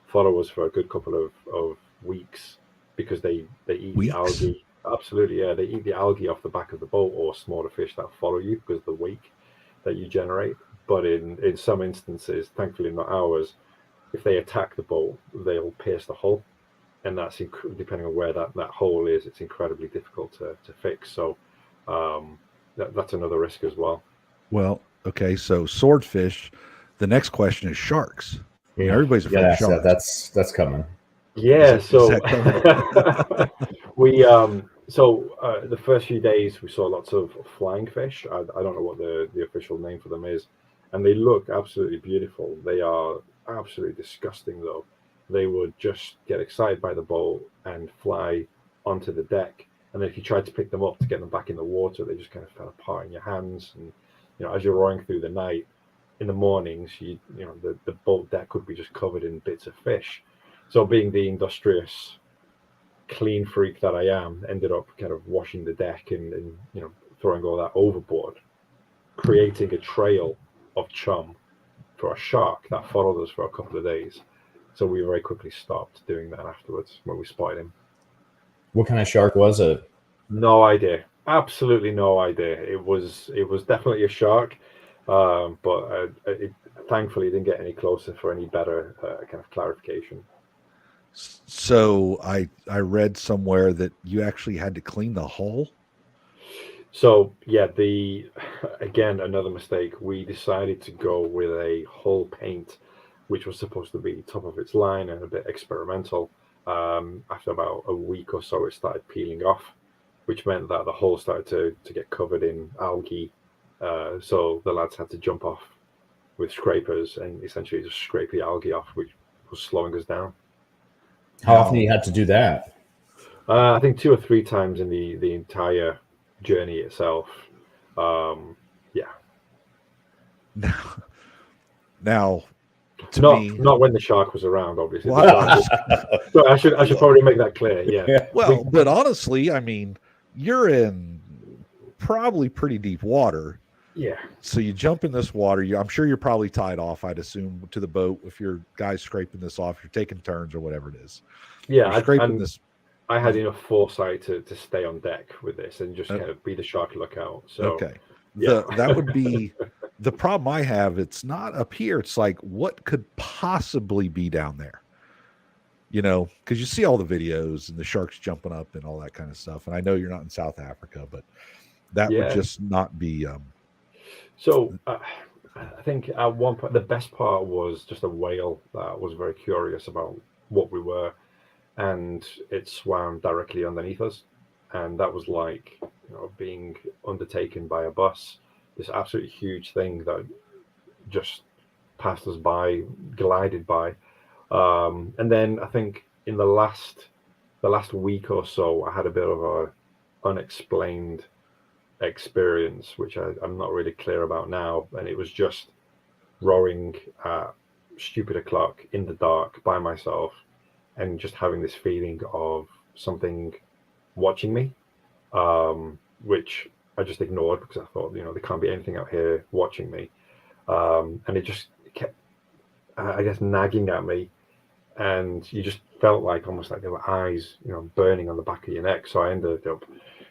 [SPEAKER 3] follow us for a good couple of weeks because they eat the algae. Absolutely, yeah. They eat the algae off the back of the boat or smaller fish that follow you because of the wake that you generate. But in some instances, thankfully not ours, if they attack the boat, they'll pierce the hull. And that's depending on where that hole is, it's incredibly difficult to fix. So that's another risk as well.
[SPEAKER 2] Well, okay, so swordfish. The next question is sharks.
[SPEAKER 1] Yeah,
[SPEAKER 2] everybody's afraid of sharks.
[SPEAKER 1] That's coming.
[SPEAKER 3] Yeah, we the first few days we saw lots of flying fish. I don't know what the official name for them is, and they look absolutely beautiful. They are absolutely disgusting though. They would just get excited by the boat and fly onto the deck, and then if you tried to pick them up to get them back in the water, they just kind of fell apart in your hands. And as you're rowing through the night, in the mornings, the boat deck would be just covered in bits of fish. So being the industrious, clean freak that I am, ended up kind of washing the deck and throwing all that overboard, creating a trail of chum for a shark that followed us for a couple of days. So we very quickly stopped doing that afterwards when we spotted him.
[SPEAKER 1] What kind of shark was it?
[SPEAKER 3] No idea. Absolutely no idea. It was definitely a shark, but thankfully didn't get any closer for any better kind of clarification.
[SPEAKER 2] So I read somewhere that you actually had to clean the hull.
[SPEAKER 3] So yeah, again another mistake. We decided to go with a hull paint, which was supposed to be top of its line and a bit experimental. After about a week or so, it started peeling off, which meant that the hull started to get covered in algae. So the lads had to jump off with scrapers and essentially just scrape the algae off, which was slowing us down.
[SPEAKER 1] How often you had to do that?
[SPEAKER 3] I think 2 or 3 times in the entire journey itself.
[SPEAKER 2] Now,
[SPEAKER 3] not when the shark was around, obviously. So I should probably make that clear. Yeah.
[SPEAKER 2] Well, but honestly, I mean, you're in probably pretty deep water.
[SPEAKER 3] Yeah.
[SPEAKER 2] So you jump in this water. I'm sure you're probably tied off, I'd assume, to the boat. If your guy's scraping this off, you're taking turns or whatever it is.
[SPEAKER 3] Yeah, I had enough foresight to stay on deck with this and just kind of be the shark lookout. So
[SPEAKER 2] okay. Yeah. That would be the problem I have. It's not up here. It's like, what could possibly be down there? Because you see all the videos and the sharks jumping up and all that kind of stuff. And I know you're not in South Africa, but that would just not be.
[SPEAKER 3] So I think at one point, the best part was just a whale that was very curious about what we were, and it swam directly underneath us. And that was like being undertaken by a bus, this absolutely huge thing that just passed us by, glided by. And then I think in the last the last week or so, I had a bit of a unexplained experience, which I'm not really clear about now. And it was just rowing at stupid o'clock in the dark by myself, and just having this feeling of something watching me, which I just ignored because I thought, there can't be anything out here watching me. And it just kept, I guess, nagging at me. And you just felt like almost like there were eyes, burning on the back of your neck. So I ended up,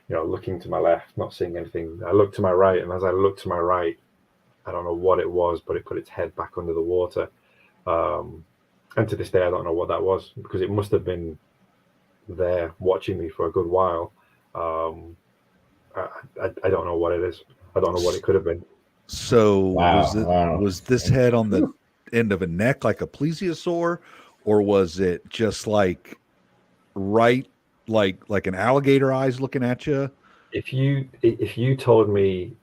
[SPEAKER 3] looking to my left, not seeing anything. I looked to my right, and as I looked to my right, I don't know what it was, but it put its head back under the water. And to this day, I don't know what that was, because it must have been there watching me for a good while. I don't know what it is. I don't know what it could have been.
[SPEAKER 2] So
[SPEAKER 1] Wow.
[SPEAKER 2] was this head on the end of a neck like a plesiosaur, or was it just like right, like an alligator eyes looking at you?
[SPEAKER 3] If you told me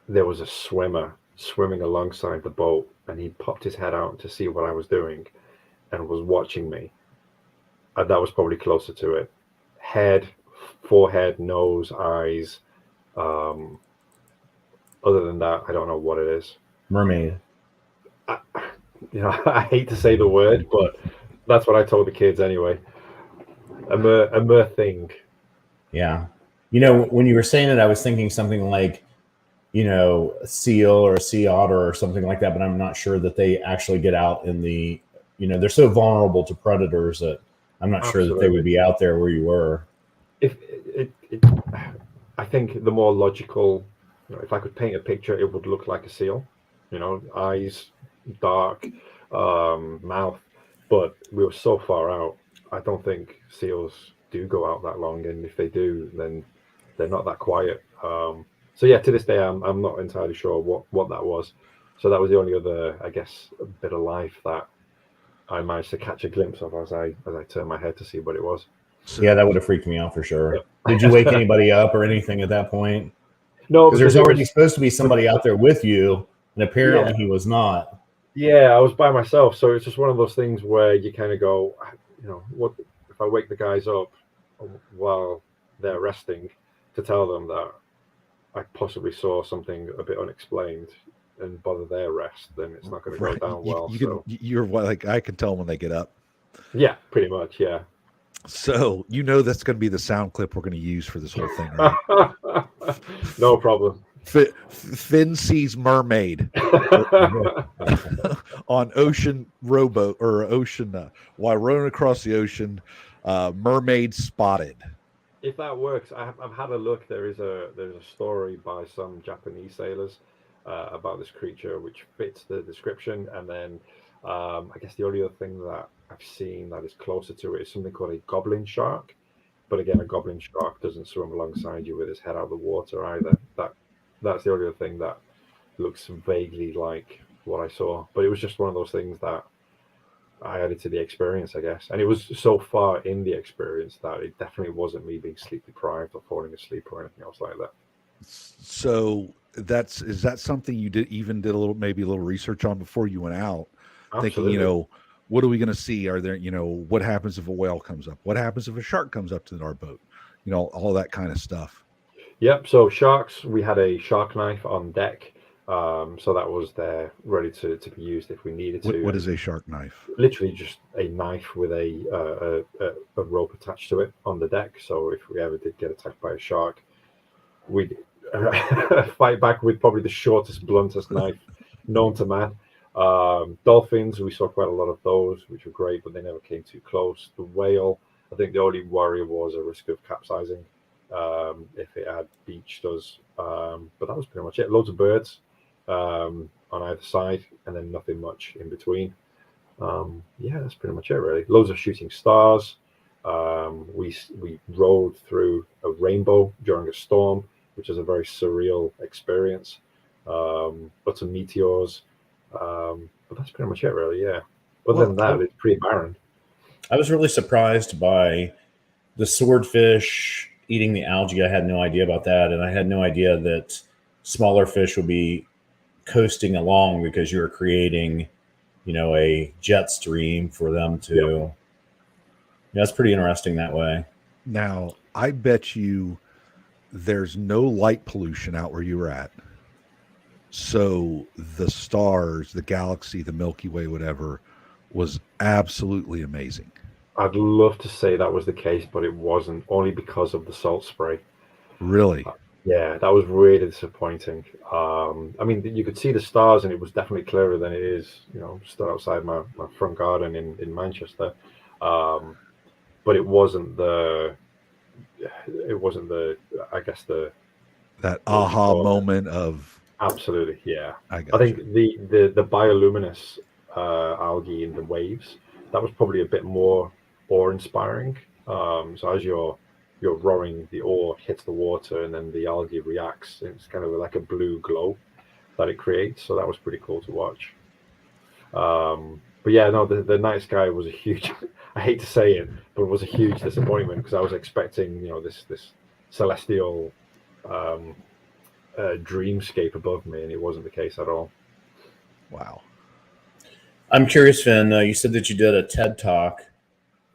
[SPEAKER 3] there was a swimmer swimming alongside the boat and he popped his head out to see what I was doing and was watching me, that was probably closer to it. Head, forehead, nose, eyes. Other than that, I don't know what it is.
[SPEAKER 1] Mermaid.
[SPEAKER 3] I hate to say the word, but that's what I told the kids anyway. A mer thing.
[SPEAKER 1] Yeah. When you were saying it, I was thinking something like, a seal or a sea otter or something like that, but I'm not sure that they actually get out in the, they're so vulnerable to predators that I'm not sure that they would be out there where you were.
[SPEAKER 3] I think the more logical, if I could paint a picture, it would look like a seal, eyes, dark, mouth, but we were so far out. I don't think seals do go out that long, and if they do, then they're not that quiet. So yeah, to this day, I'm not entirely sure what that was. So that was the only other, I guess, bit of life that I managed to catch a glimpse of as I turned my head to see what it was.
[SPEAKER 1] So, yeah, that would have freaked me out for sure. Did you wake anybody up or anything at that point?
[SPEAKER 3] No,
[SPEAKER 1] because there's already supposed to be somebody out there with you, and apparently he was not.
[SPEAKER 3] Yeah, I was by myself, so it's just one of those things where you kind of go, what if I wake the guys up while they're resting to tell them that I possibly saw something a bit unexplained and bother their rest, then it's not going to go down well.
[SPEAKER 2] You're like, I can tell when they get up.
[SPEAKER 3] Yeah, pretty much. Yeah.
[SPEAKER 2] So that's going to be the sound clip we're going to use for this whole thing, right?
[SPEAKER 3] No problem.
[SPEAKER 2] Finn sees mermaid on ocean rowboat or ocean while rowing across the ocean. Mermaid spotted.
[SPEAKER 3] If that works, I've had a look. There's a story by some Japanese sailors about this creature, which fits the description. And then I guess the only other thing that I've seen that is closer to it is something called a goblin shark. But again, a goblin shark doesn't swim alongside you with his head out of the water either. That's the only other thing that looks vaguely like what I saw. But it was just one of those things that I added to the experience, I guess. And it was so far in the experience that it definitely wasn't me being sleep deprived or falling asleep or anything else like that.
[SPEAKER 2] So is that something you did a little research on before you went out?
[SPEAKER 3] Absolutely.
[SPEAKER 2] Thinking, what are we going to see? Are there, what happens if a whale comes up? What happens if a shark comes up to our boat? All that kind of stuff.
[SPEAKER 3] Yep. So sharks, we had a shark knife on deck. So that was there ready to be used if we needed to.
[SPEAKER 2] What is a shark knife?
[SPEAKER 3] Literally just a knife with a rope attached to it on the deck. So if we ever did get attacked by a shark, we'd fight back with probably the shortest, bluntest knife known to man. Dolphins, we saw quite a lot of those, which were great, but they never came too close. The whale, I think the only worry was a risk of capsizing if it had beached us. But that was pretty much it. Loads of birds on either side, and then nothing much in between. Yeah, that's pretty much it, really. Loads of shooting stars. We rode through a rainbow during a storm, which is a very surreal experience. Lots of meteors. But that's pretty much it, really. Yeah. Other than that, it's pretty barren.
[SPEAKER 1] I was really surprised by the swordfish eating the algae. I had no idea about that, and I had no idea that smaller fish would be coasting along because you were creating, a jet stream for them to, it's pretty interesting that way.
[SPEAKER 2] Now, I bet you there's no light pollution out where you were at. So the stars, the galaxy, the Milky Way, whatever, was absolutely amazing.
[SPEAKER 3] I'd love to say that was the case, but it wasn't, only because of the salt spray.
[SPEAKER 2] Really?
[SPEAKER 3] Yeah, that was really disappointing. I mean, you could see the stars, and it was definitely clearer than it is, stood outside my front garden in Manchester. But it wasn't I guess
[SPEAKER 2] That
[SPEAKER 3] what would you
[SPEAKER 2] aha
[SPEAKER 3] call it?
[SPEAKER 2] moment of,
[SPEAKER 3] Absolutely, yeah.
[SPEAKER 2] I
[SPEAKER 3] I
[SPEAKER 2] got
[SPEAKER 3] think
[SPEAKER 2] you.
[SPEAKER 3] the bioluminescent algae in the waves, that was probably a bit more awe-inspiring. So as you're rowing, the oar hits the water, and then the algae reacts. It's kind of like a blue glow that it creates. So that was pretty cool to watch. But yeah, no, the night sky was a huge. I hate to say it, but it was a huge disappointment because I was expecting, this celestial dreamscape above me, and it wasn't the case at all.
[SPEAKER 2] Wow.
[SPEAKER 1] I'm curious, Finn. You said that you did a TED Talk.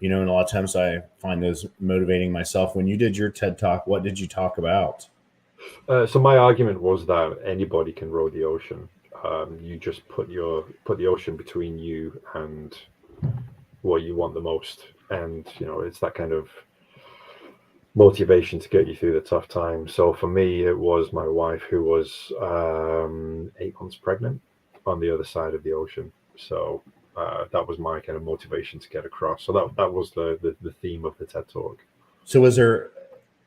[SPEAKER 1] And a lot of times I find those motivating myself. When you did your TED Talk, what did you talk about?
[SPEAKER 3] So my argument was that anybody can row the ocean. You just put the ocean between you and what you want the most, and it's that kind of motivation to get you through the tough times. So for me, it was my wife who was 8 months pregnant on the other side of the ocean. So that was my kind of motivation to get across. So that was the theme of the TED Talk.
[SPEAKER 1] So was there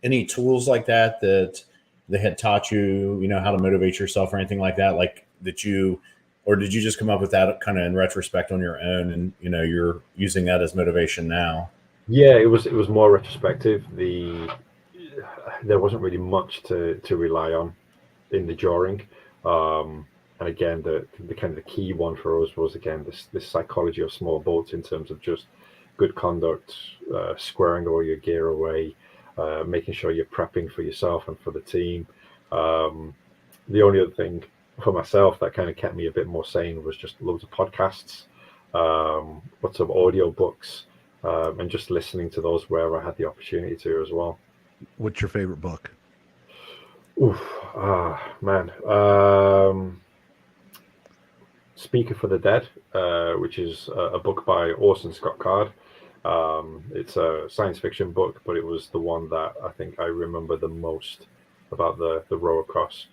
[SPEAKER 1] any tools like that they had taught you, how to motivate yourself or anything like that? Like or did you just come up with that kind of in retrospect on your own, and you're using that as motivation now?
[SPEAKER 3] Yeah, it was more retrospective. There wasn't really much to rely on in the drawing. And again, the kind of the key one for us was, again, this psychology of small boats in terms of just good conduct, squaring all your gear away, making sure you're prepping for yourself and for the team. The only other thing for myself that kind of kept me a bit more sane was just loads of podcasts, lots of audio books, and just listening to those wherever I had the opportunity to as well.
[SPEAKER 2] What's your favorite book?
[SPEAKER 3] Oof, man. Speaker for the Dead, which is a book by Orson Scott Card. It's a science fiction book, but it was the one that I think I remember the most about the row across.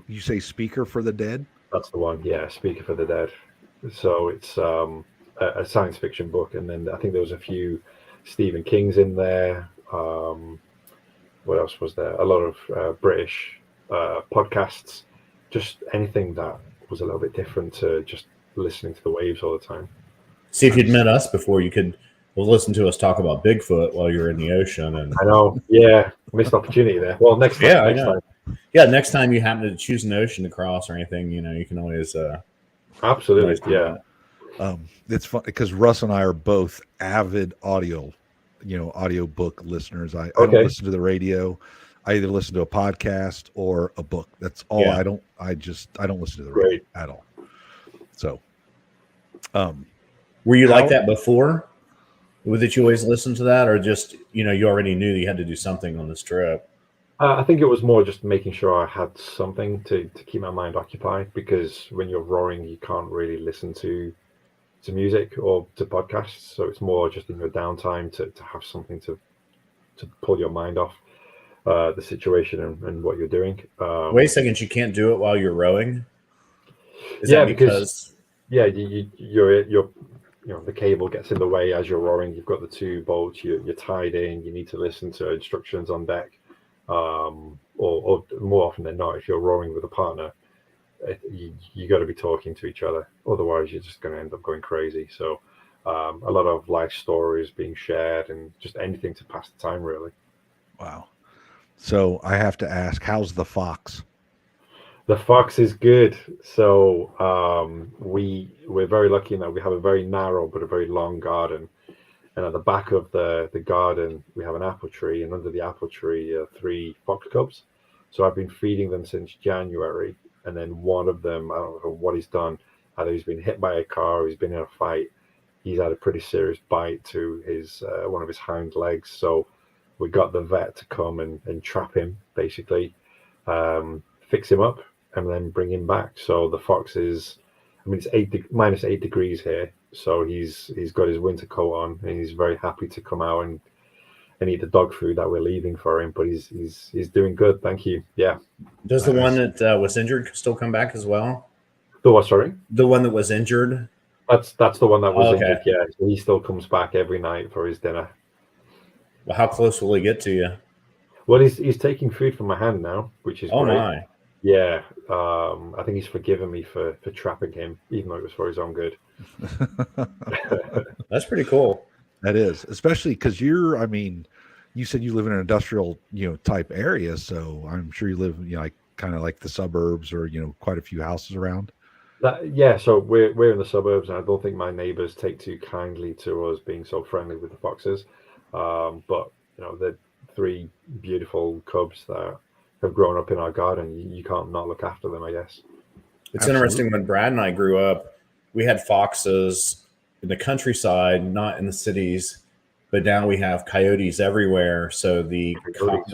[SPEAKER 2] You say Speaker for the Dead?
[SPEAKER 3] That's the one, yeah, Speaker for the Dead. So it's a science fiction book, and then I think there was a few Stephen King's in there. What else was there? A lot of British podcasts, just anything that was a little bit different to just listening to the waves all the time.
[SPEAKER 1] See, if you'd met us before, you could listen to us talk about Bigfoot while you're in the ocean. And
[SPEAKER 3] I know, yeah, missed opportunity there. Well, next time.
[SPEAKER 1] Yeah, I
[SPEAKER 3] next
[SPEAKER 1] know.
[SPEAKER 3] time.
[SPEAKER 1] Yeah, next time you happen to choose an ocean to cross or anything, you can always
[SPEAKER 3] Absolutely,
[SPEAKER 1] do
[SPEAKER 3] yeah.
[SPEAKER 1] that.
[SPEAKER 2] It's fun because Russ and I are both avid audiobook listeners. I don't listen to the radio. I either listen to a podcast or a book. That's all.
[SPEAKER 1] Yeah.
[SPEAKER 2] I don't listen to the radio at all. So,
[SPEAKER 1] were you like that before? Did you always listen to that, or just you already knew that you had to do something on this trip?
[SPEAKER 3] I think it was more just making sure I had something to keep my mind occupied, because when you're rowing, you can't really listen to music or to podcasts. So it's more just in your downtime to have something to pull your mind off the situation and what you're doing.
[SPEAKER 1] Wait a second, you can't do it while you're rowing? Is
[SPEAKER 3] yeah,
[SPEAKER 1] that because
[SPEAKER 3] you're the cable gets in the way as you're rowing. You've got the two boats, you're tied in, you need to listen to instructions on deck. Or more often than not, if you're rowing with a partner, you got to be talking to each other. Otherwise, you're just going to end up going crazy. So a lot of life stories being shared and just anything to pass the time, really.
[SPEAKER 2] Wow. So I have to ask, how's the fox?
[SPEAKER 3] The fox is good. So we're very lucky in that we have a very narrow but a very long garden. And at the back of the garden, we have an apple tree, and under the apple tree are 3 fox cubs. So I've been feeding them since January, and then one of them, I don't know what he's done. Either he's been hit by a car or he's been in a fight, he's had a pretty serious bite to his one of his hind legs. So we got the vet to come and trap him, basically, fix him up, and then bring him back. So the fox is, I mean, it's -8 degrees here, so he's got his winter coat on, and he's very happy to come out and eat the dog food that we're leaving for him. But he's doing good, thank you. Yeah.
[SPEAKER 1] Does the one that was injured still come back as well?
[SPEAKER 3] The what? Sorry.
[SPEAKER 1] The one that was injured.
[SPEAKER 3] That's the one that was
[SPEAKER 1] Okay.
[SPEAKER 3] injured. Yeah, so he still comes back every night for his dinner.
[SPEAKER 1] Well, how close will he get to you?
[SPEAKER 3] Well, he's taking food from my hand now, which is
[SPEAKER 1] Oh
[SPEAKER 3] great.
[SPEAKER 1] my!
[SPEAKER 3] Yeah, I think he's forgiven me for trapping him, even though it was for his own good.
[SPEAKER 1] That's pretty cool.
[SPEAKER 2] That is, especially because I mean, you said you live in an industrial, type area, so I'm sure you live, like kind of like the suburbs, or quite a few houses around.
[SPEAKER 3] Yeah, so we're in the suburbs, and I don't think my neighbors take too kindly to us being so friendly with the foxes. But the 3 beautiful cubs that have grown up in our garden, you can't not look after them, I guess.
[SPEAKER 1] It's interesting. When Brad and I grew up, we had foxes in the countryside, not in the cities, but now we have coyotes everywhere. So the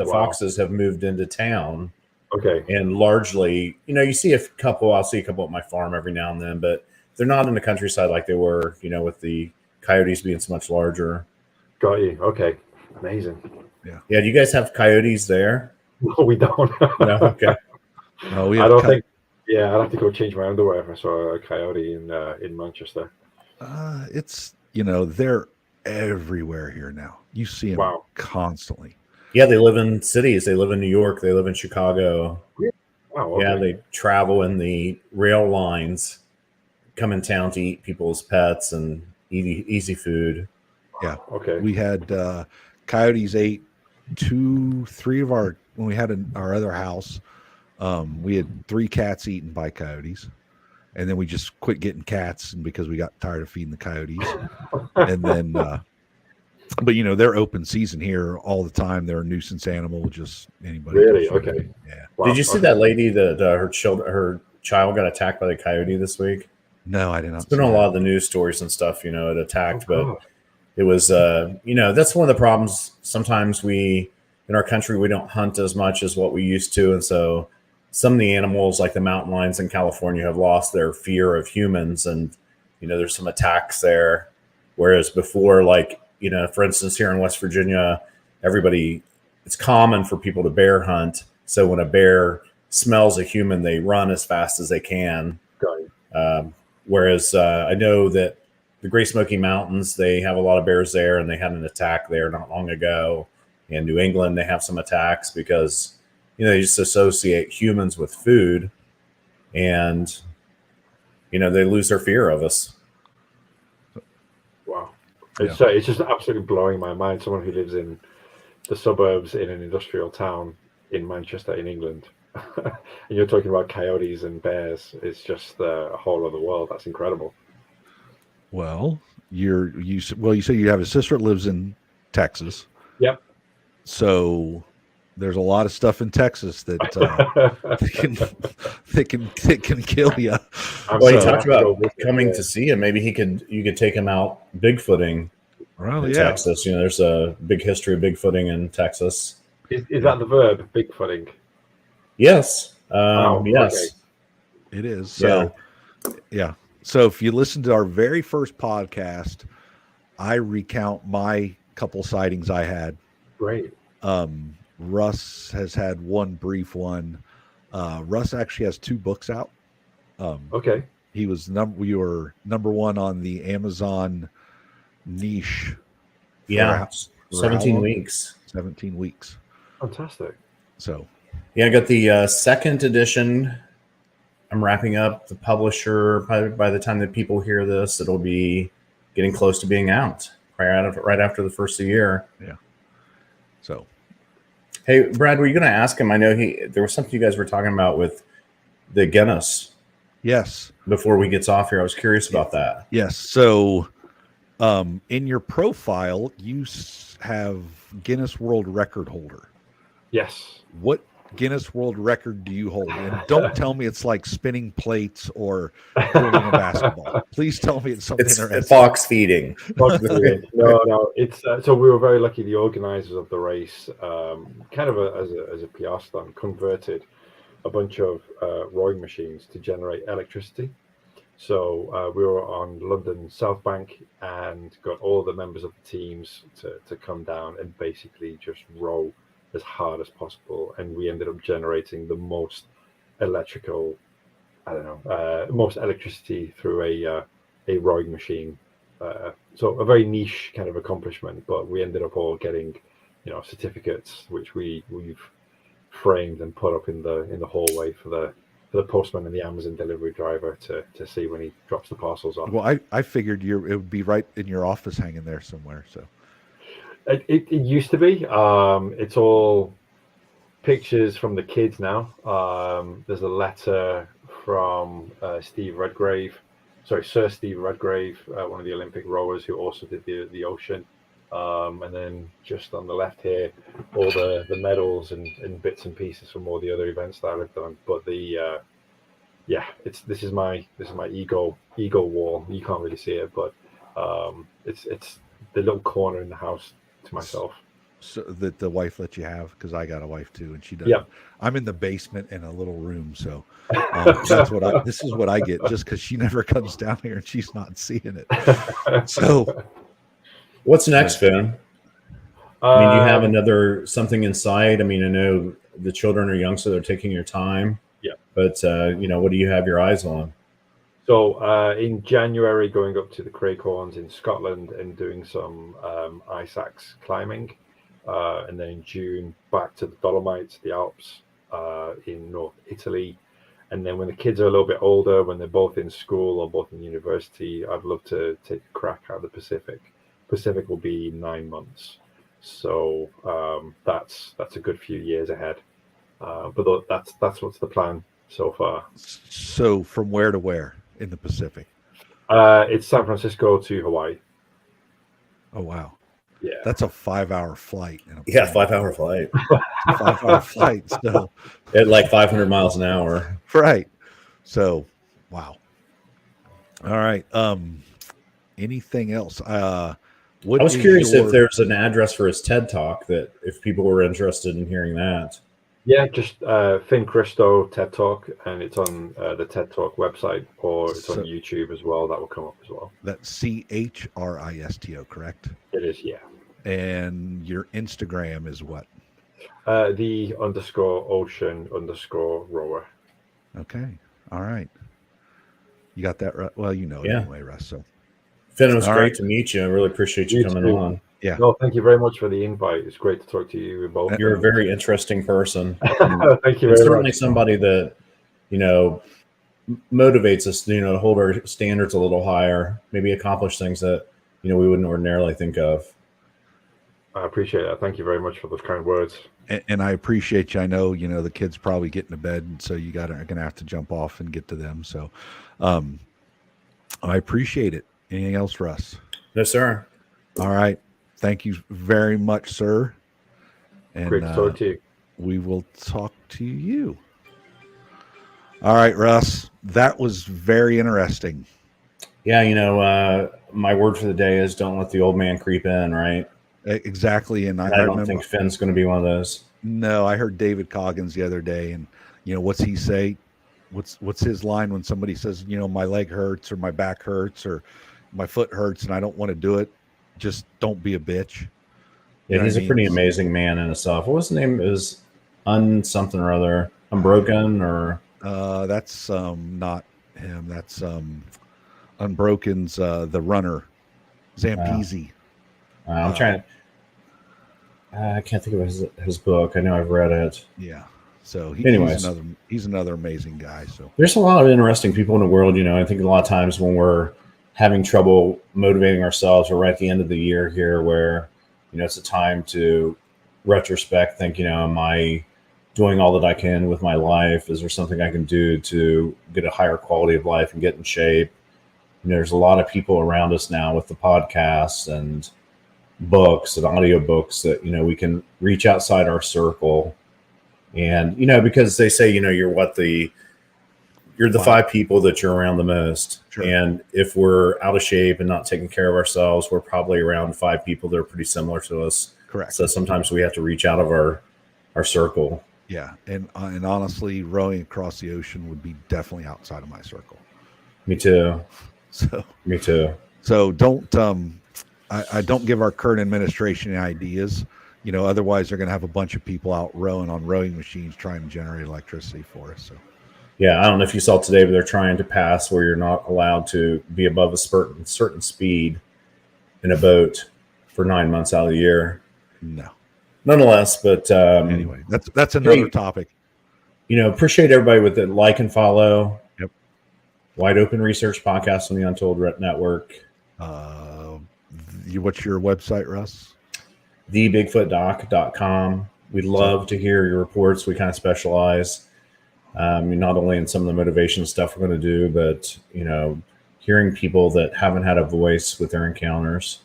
[SPEAKER 1] foxes have moved into town.
[SPEAKER 3] Okay.
[SPEAKER 1] And largely, you see a couple. I'll see a couple at my farm every now and then, but they're not in the countryside like they were, with the coyotes being so much larger.
[SPEAKER 3] Got you. Okay. Amazing.
[SPEAKER 2] Yeah.
[SPEAKER 1] Yeah. Do you guys have coyotes there?
[SPEAKER 3] No, we don't.
[SPEAKER 1] No. Okay.
[SPEAKER 2] No,
[SPEAKER 3] I don't think. Yeah, I'd have to go change my underwear if I saw a coyote in Manchester.
[SPEAKER 2] It's they're everywhere here now. You see them constantly.
[SPEAKER 1] Yeah, they live in cities. They live in New York. They live in Chicago.
[SPEAKER 3] Wow. Okay.
[SPEAKER 1] Yeah, they travel in the rail lines, come in town to eat people's pets and eat easy food.
[SPEAKER 2] Yeah.
[SPEAKER 3] Okay.
[SPEAKER 2] We had coyotes ate 3 of our, when we had our other house, we had 3 cats eaten by coyotes, and then we just quit getting cats because we got tired of feeding the coyotes. And then, but they're open season here all the time. They're a nuisance animal. Just anybody.
[SPEAKER 3] Really? Okay.
[SPEAKER 2] Yeah.
[SPEAKER 1] Wow. Did you see that lady that her child got attacked by the coyote this week?
[SPEAKER 2] No, I did not.
[SPEAKER 1] It's been a lot of the news stories and stuff. It attacked, but it was that's one of the problems. Sometimes in our country, we don't hunt as much as what we used to, and so some of the animals, like the mountain lions in California, have lost their fear of humans, and there's some attacks there. Whereas before, for instance, here in West Virginia, it's common for people to bear hunt. So when a bear smells a human, they run as fast as they can. Whereas I know that the Great Smoky Mountains, they have a lot of bears there, and they had an attack there not long ago. In New England, they have some attacks because they just associate humans with food, and they lose their fear of us.
[SPEAKER 3] Wow. It's just absolutely blowing my mind. Someone who lives in the suburbs in an industrial town in Manchester, in England, and you're talking about coyotes and bears. It's just a whole other world. That's incredible.
[SPEAKER 2] Well, you say you have a sister that lives in Texas.
[SPEAKER 3] Yep.
[SPEAKER 2] So there's a lot of stuff in Texas that can kill you.
[SPEAKER 1] Well, he talked about coming to see him. Maybe you could take him out Bigfooting in Texas. There's a big history of Bigfooting in Texas.
[SPEAKER 3] Is that the verb, Bigfooting?
[SPEAKER 1] Yes.
[SPEAKER 3] Wow,
[SPEAKER 1] yes.
[SPEAKER 2] Okay. It is. So, yeah. So if you listen to our very first podcast, I recount my couple sightings I had.
[SPEAKER 3] Great.
[SPEAKER 2] Russ has had one brief one. Russ actually has 2 books out.
[SPEAKER 3] Okay.
[SPEAKER 2] He was number 1 on the Amazon niche.
[SPEAKER 1] Yeah. 17 weeks.
[SPEAKER 2] 17 weeks.
[SPEAKER 3] Fantastic.
[SPEAKER 2] So.
[SPEAKER 1] Yeah, I got the 2nd edition. I'm wrapping up the publisher. By the time that people hear this, it'll be getting close to being out right after the first of the year.
[SPEAKER 2] Yeah. So,
[SPEAKER 1] hey, Brad, were you going to ask him? I know there was something you guys were talking about with the Guinness.
[SPEAKER 2] Yes.
[SPEAKER 1] Before we get off here, I was curious about that.
[SPEAKER 2] Yes. So, in your profile, you have Guinness World Record Holder.
[SPEAKER 3] Yes.
[SPEAKER 2] Guinness World Record do you hold? And don't tell me it's like spinning plates or holding a basketball. Please tell me it's something
[SPEAKER 1] It's
[SPEAKER 2] interesting.
[SPEAKER 1] fox feeding.
[SPEAKER 3] No, it's so we were very lucky. The organizers of the race, kind of as a PR stunt, converted a bunch of rowing machines to generate electricity. So we were on London South Bank and got all the members of the teams to come down and basically just row as hard as possible. And we ended up generating the most most electricity through a rowing machine. So a very niche kind of accomplishment, but we ended up all getting, certificates, which we've framed and put up in the hallway for the postman and the Amazon delivery driver to see when he drops the parcels off.
[SPEAKER 2] Well, I figured it would be right in your office hanging there somewhere. So
[SPEAKER 3] it used to be. It's all pictures from the kids now. There's a letter from Sir Steve Redgrave, one of the Olympic rowers who also did the ocean. And then just on the left here, all the medals and bits and pieces from all the other events that I've done. But this is my ego wall. You can't really see it, but it's the little corner in the house to myself.
[SPEAKER 2] So that the wife let you have, because I got a wife too, and she doesn't.
[SPEAKER 3] Yeah.
[SPEAKER 2] I'm in the basement in a little room, so this is what I get, just because she never comes down here and she's not seeing it. So,
[SPEAKER 1] what's next, Finn? I mean, do you have another something in sight? I mean, I know the children are young, so they're taking your time.
[SPEAKER 3] Yeah.
[SPEAKER 1] But what do you have your eyes on?
[SPEAKER 3] So in January, going up to the Craycorns in Scotland and doing some ice axe climbing. And then in June, back to the Dolomites, the Alps in North Italy. And then when the kids are a little bit older, when they're both in school or both in university, I'd love to take a crack at the Pacific. Pacific will be 9 months. So that's a good few years ahead. But that's what's the plan so far.
[SPEAKER 2] So from where to where in the Pacific?
[SPEAKER 3] It's San Francisco to Hawaii.
[SPEAKER 2] Oh, wow.
[SPEAKER 3] Yeah,
[SPEAKER 2] that's a 5-hour flight.
[SPEAKER 1] 5-hour flight.
[SPEAKER 2] 5-hour flight. So
[SPEAKER 1] at like 500 miles an hour.
[SPEAKER 2] Right. So, wow. All right. Anything else?
[SPEAKER 1] I was curious if there's an address for his TED Talk, that if people were interested in hearing that.
[SPEAKER 3] Yeah, just Finn Christo TED Talk, and it's on the TED Talk website, or it's on YouTube as well. That will come up as well.
[SPEAKER 2] That's CHRISTO, correct?
[SPEAKER 3] It is, yeah.
[SPEAKER 2] And your Instagram is what?
[SPEAKER 3] The _ocean_rower.
[SPEAKER 2] Okay. All right. You got that right? Well, anyway, Russ. So,
[SPEAKER 1] Finn, it was great to meet you. I really appreciate you coming on.
[SPEAKER 2] Yeah.
[SPEAKER 3] No, thank you very much for the invite. It's great to talk to you both.
[SPEAKER 1] You're a very interesting person.
[SPEAKER 3] Thank you very
[SPEAKER 1] certainly
[SPEAKER 3] much.
[SPEAKER 1] Somebody that, motivates us, to hold our standards a little higher, maybe accomplish things that, we wouldn't ordinarily think of.
[SPEAKER 3] I appreciate that. Thank you very much for those kind words.
[SPEAKER 2] And I appreciate you. I know, the kids probably getting to bed, and so are going to have to jump off and get to them. So I appreciate it. Anything else, Russ?
[SPEAKER 1] No, sir.
[SPEAKER 2] All right. Thank you very much, sir. And
[SPEAKER 3] great to talk to you.
[SPEAKER 2] We will talk to you. All right, Russ. That was very interesting.
[SPEAKER 1] Yeah, my word for the day is don't let the old man creep in, right?
[SPEAKER 2] Exactly. And I
[SPEAKER 1] don't think Finn's going to be one of those.
[SPEAKER 2] No, I heard David Coggins the other day, and what's he say? What's his line when somebody says, my leg hurts or my back hurts or my foot hurts and I don't want to do it? Just don't be a bitch.
[SPEAKER 1] Yeah, he's a pretty amazing man in himself. What was his name? It was something or other. Unbroken or
[SPEAKER 2] that's not him. That's Unbroken's the runner. Zampese.
[SPEAKER 1] I'm trying to I can't think of his book. I know I've read it.
[SPEAKER 2] Yeah. So he's another amazing guy. So
[SPEAKER 1] there's a lot of interesting people in the world. I think a lot of times when we're having trouble motivating ourselves, we're right at the end of the year here where, it's a time to retrospect, think, am I doing all that I can with my life? Is there something I can do to get a higher quality of life and get in shape? There's a lot of people around us now with the podcasts and books and audiobooks that, we can reach outside our circle And, because they say, you're the 5 people that you're around the most.
[SPEAKER 2] Sure.
[SPEAKER 1] And if we're out of shape and not taking care of ourselves, we're probably around 5 people that are pretty similar to us.
[SPEAKER 2] Correct.
[SPEAKER 1] So sometimes we have to reach out of our circle.
[SPEAKER 2] Yeah. And honestly, rowing across the ocean would be definitely outside of my circle.
[SPEAKER 1] Me too. Me too.
[SPEAKER 2] So don't, I don't give our current administration any ideas. Otherwise they're going to have a bunch of people out rowing on rowing machines trying to generate electricity for us. So,
[SPEAKER 1] yeah, I don't know if you saw today, but they're trying to pass where you're not allowed to be above a certain speed in a boat for 9 months out of the year.
[SPEAKER 2] No.
[SPEAKER 1] Nonetheless, but
[SPEAKER 2] anyway, that's another topic.
[SPEAKER 1] Appreciate everybody with the like and follow.
[SPEAKER 2] Yep.
[SPEAKER 1] Wide Open Research Podcast on the Untold Network.
[SPEAKER 2] What's your website, Russ?
[SPEAKER 1] TheBigfootDoc.com. We'd love to hear your reports. We kind of specialize not only in some of the motivation stuff we're going to do, but hearing people that haven't had a voice with their encounters.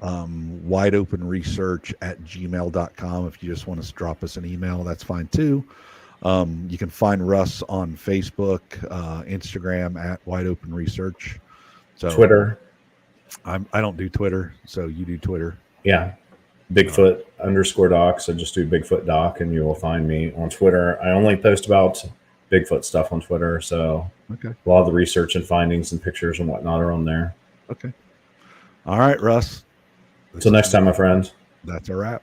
[SPEAKER 2] wideopenresearch@gmail.com. If you just want to drop us an email, that's fine too. You can find Russ on Facebook, Instagram at Wide Open Research. So
[SPEAKER 1] Twitter.
[SPEAKER 2] I don't do Twitter, so you do Twitter.
[SPEAKER 1] Yeah. Bigfoot _doc. So just do Bigfoot Doc and you will find me on Twitter. I only post about Bigfoot stuff on Twitter. So
[SPEAKER 2] okay.
[SPEAKER 1] A lot of the research and findings and pictures and whatnot are on there.
[SPEAKER 2] Okay. All right, Russ.
[SPEAKER 1] Until next time, my friend.
[SPEAKER 2] That's a wrap.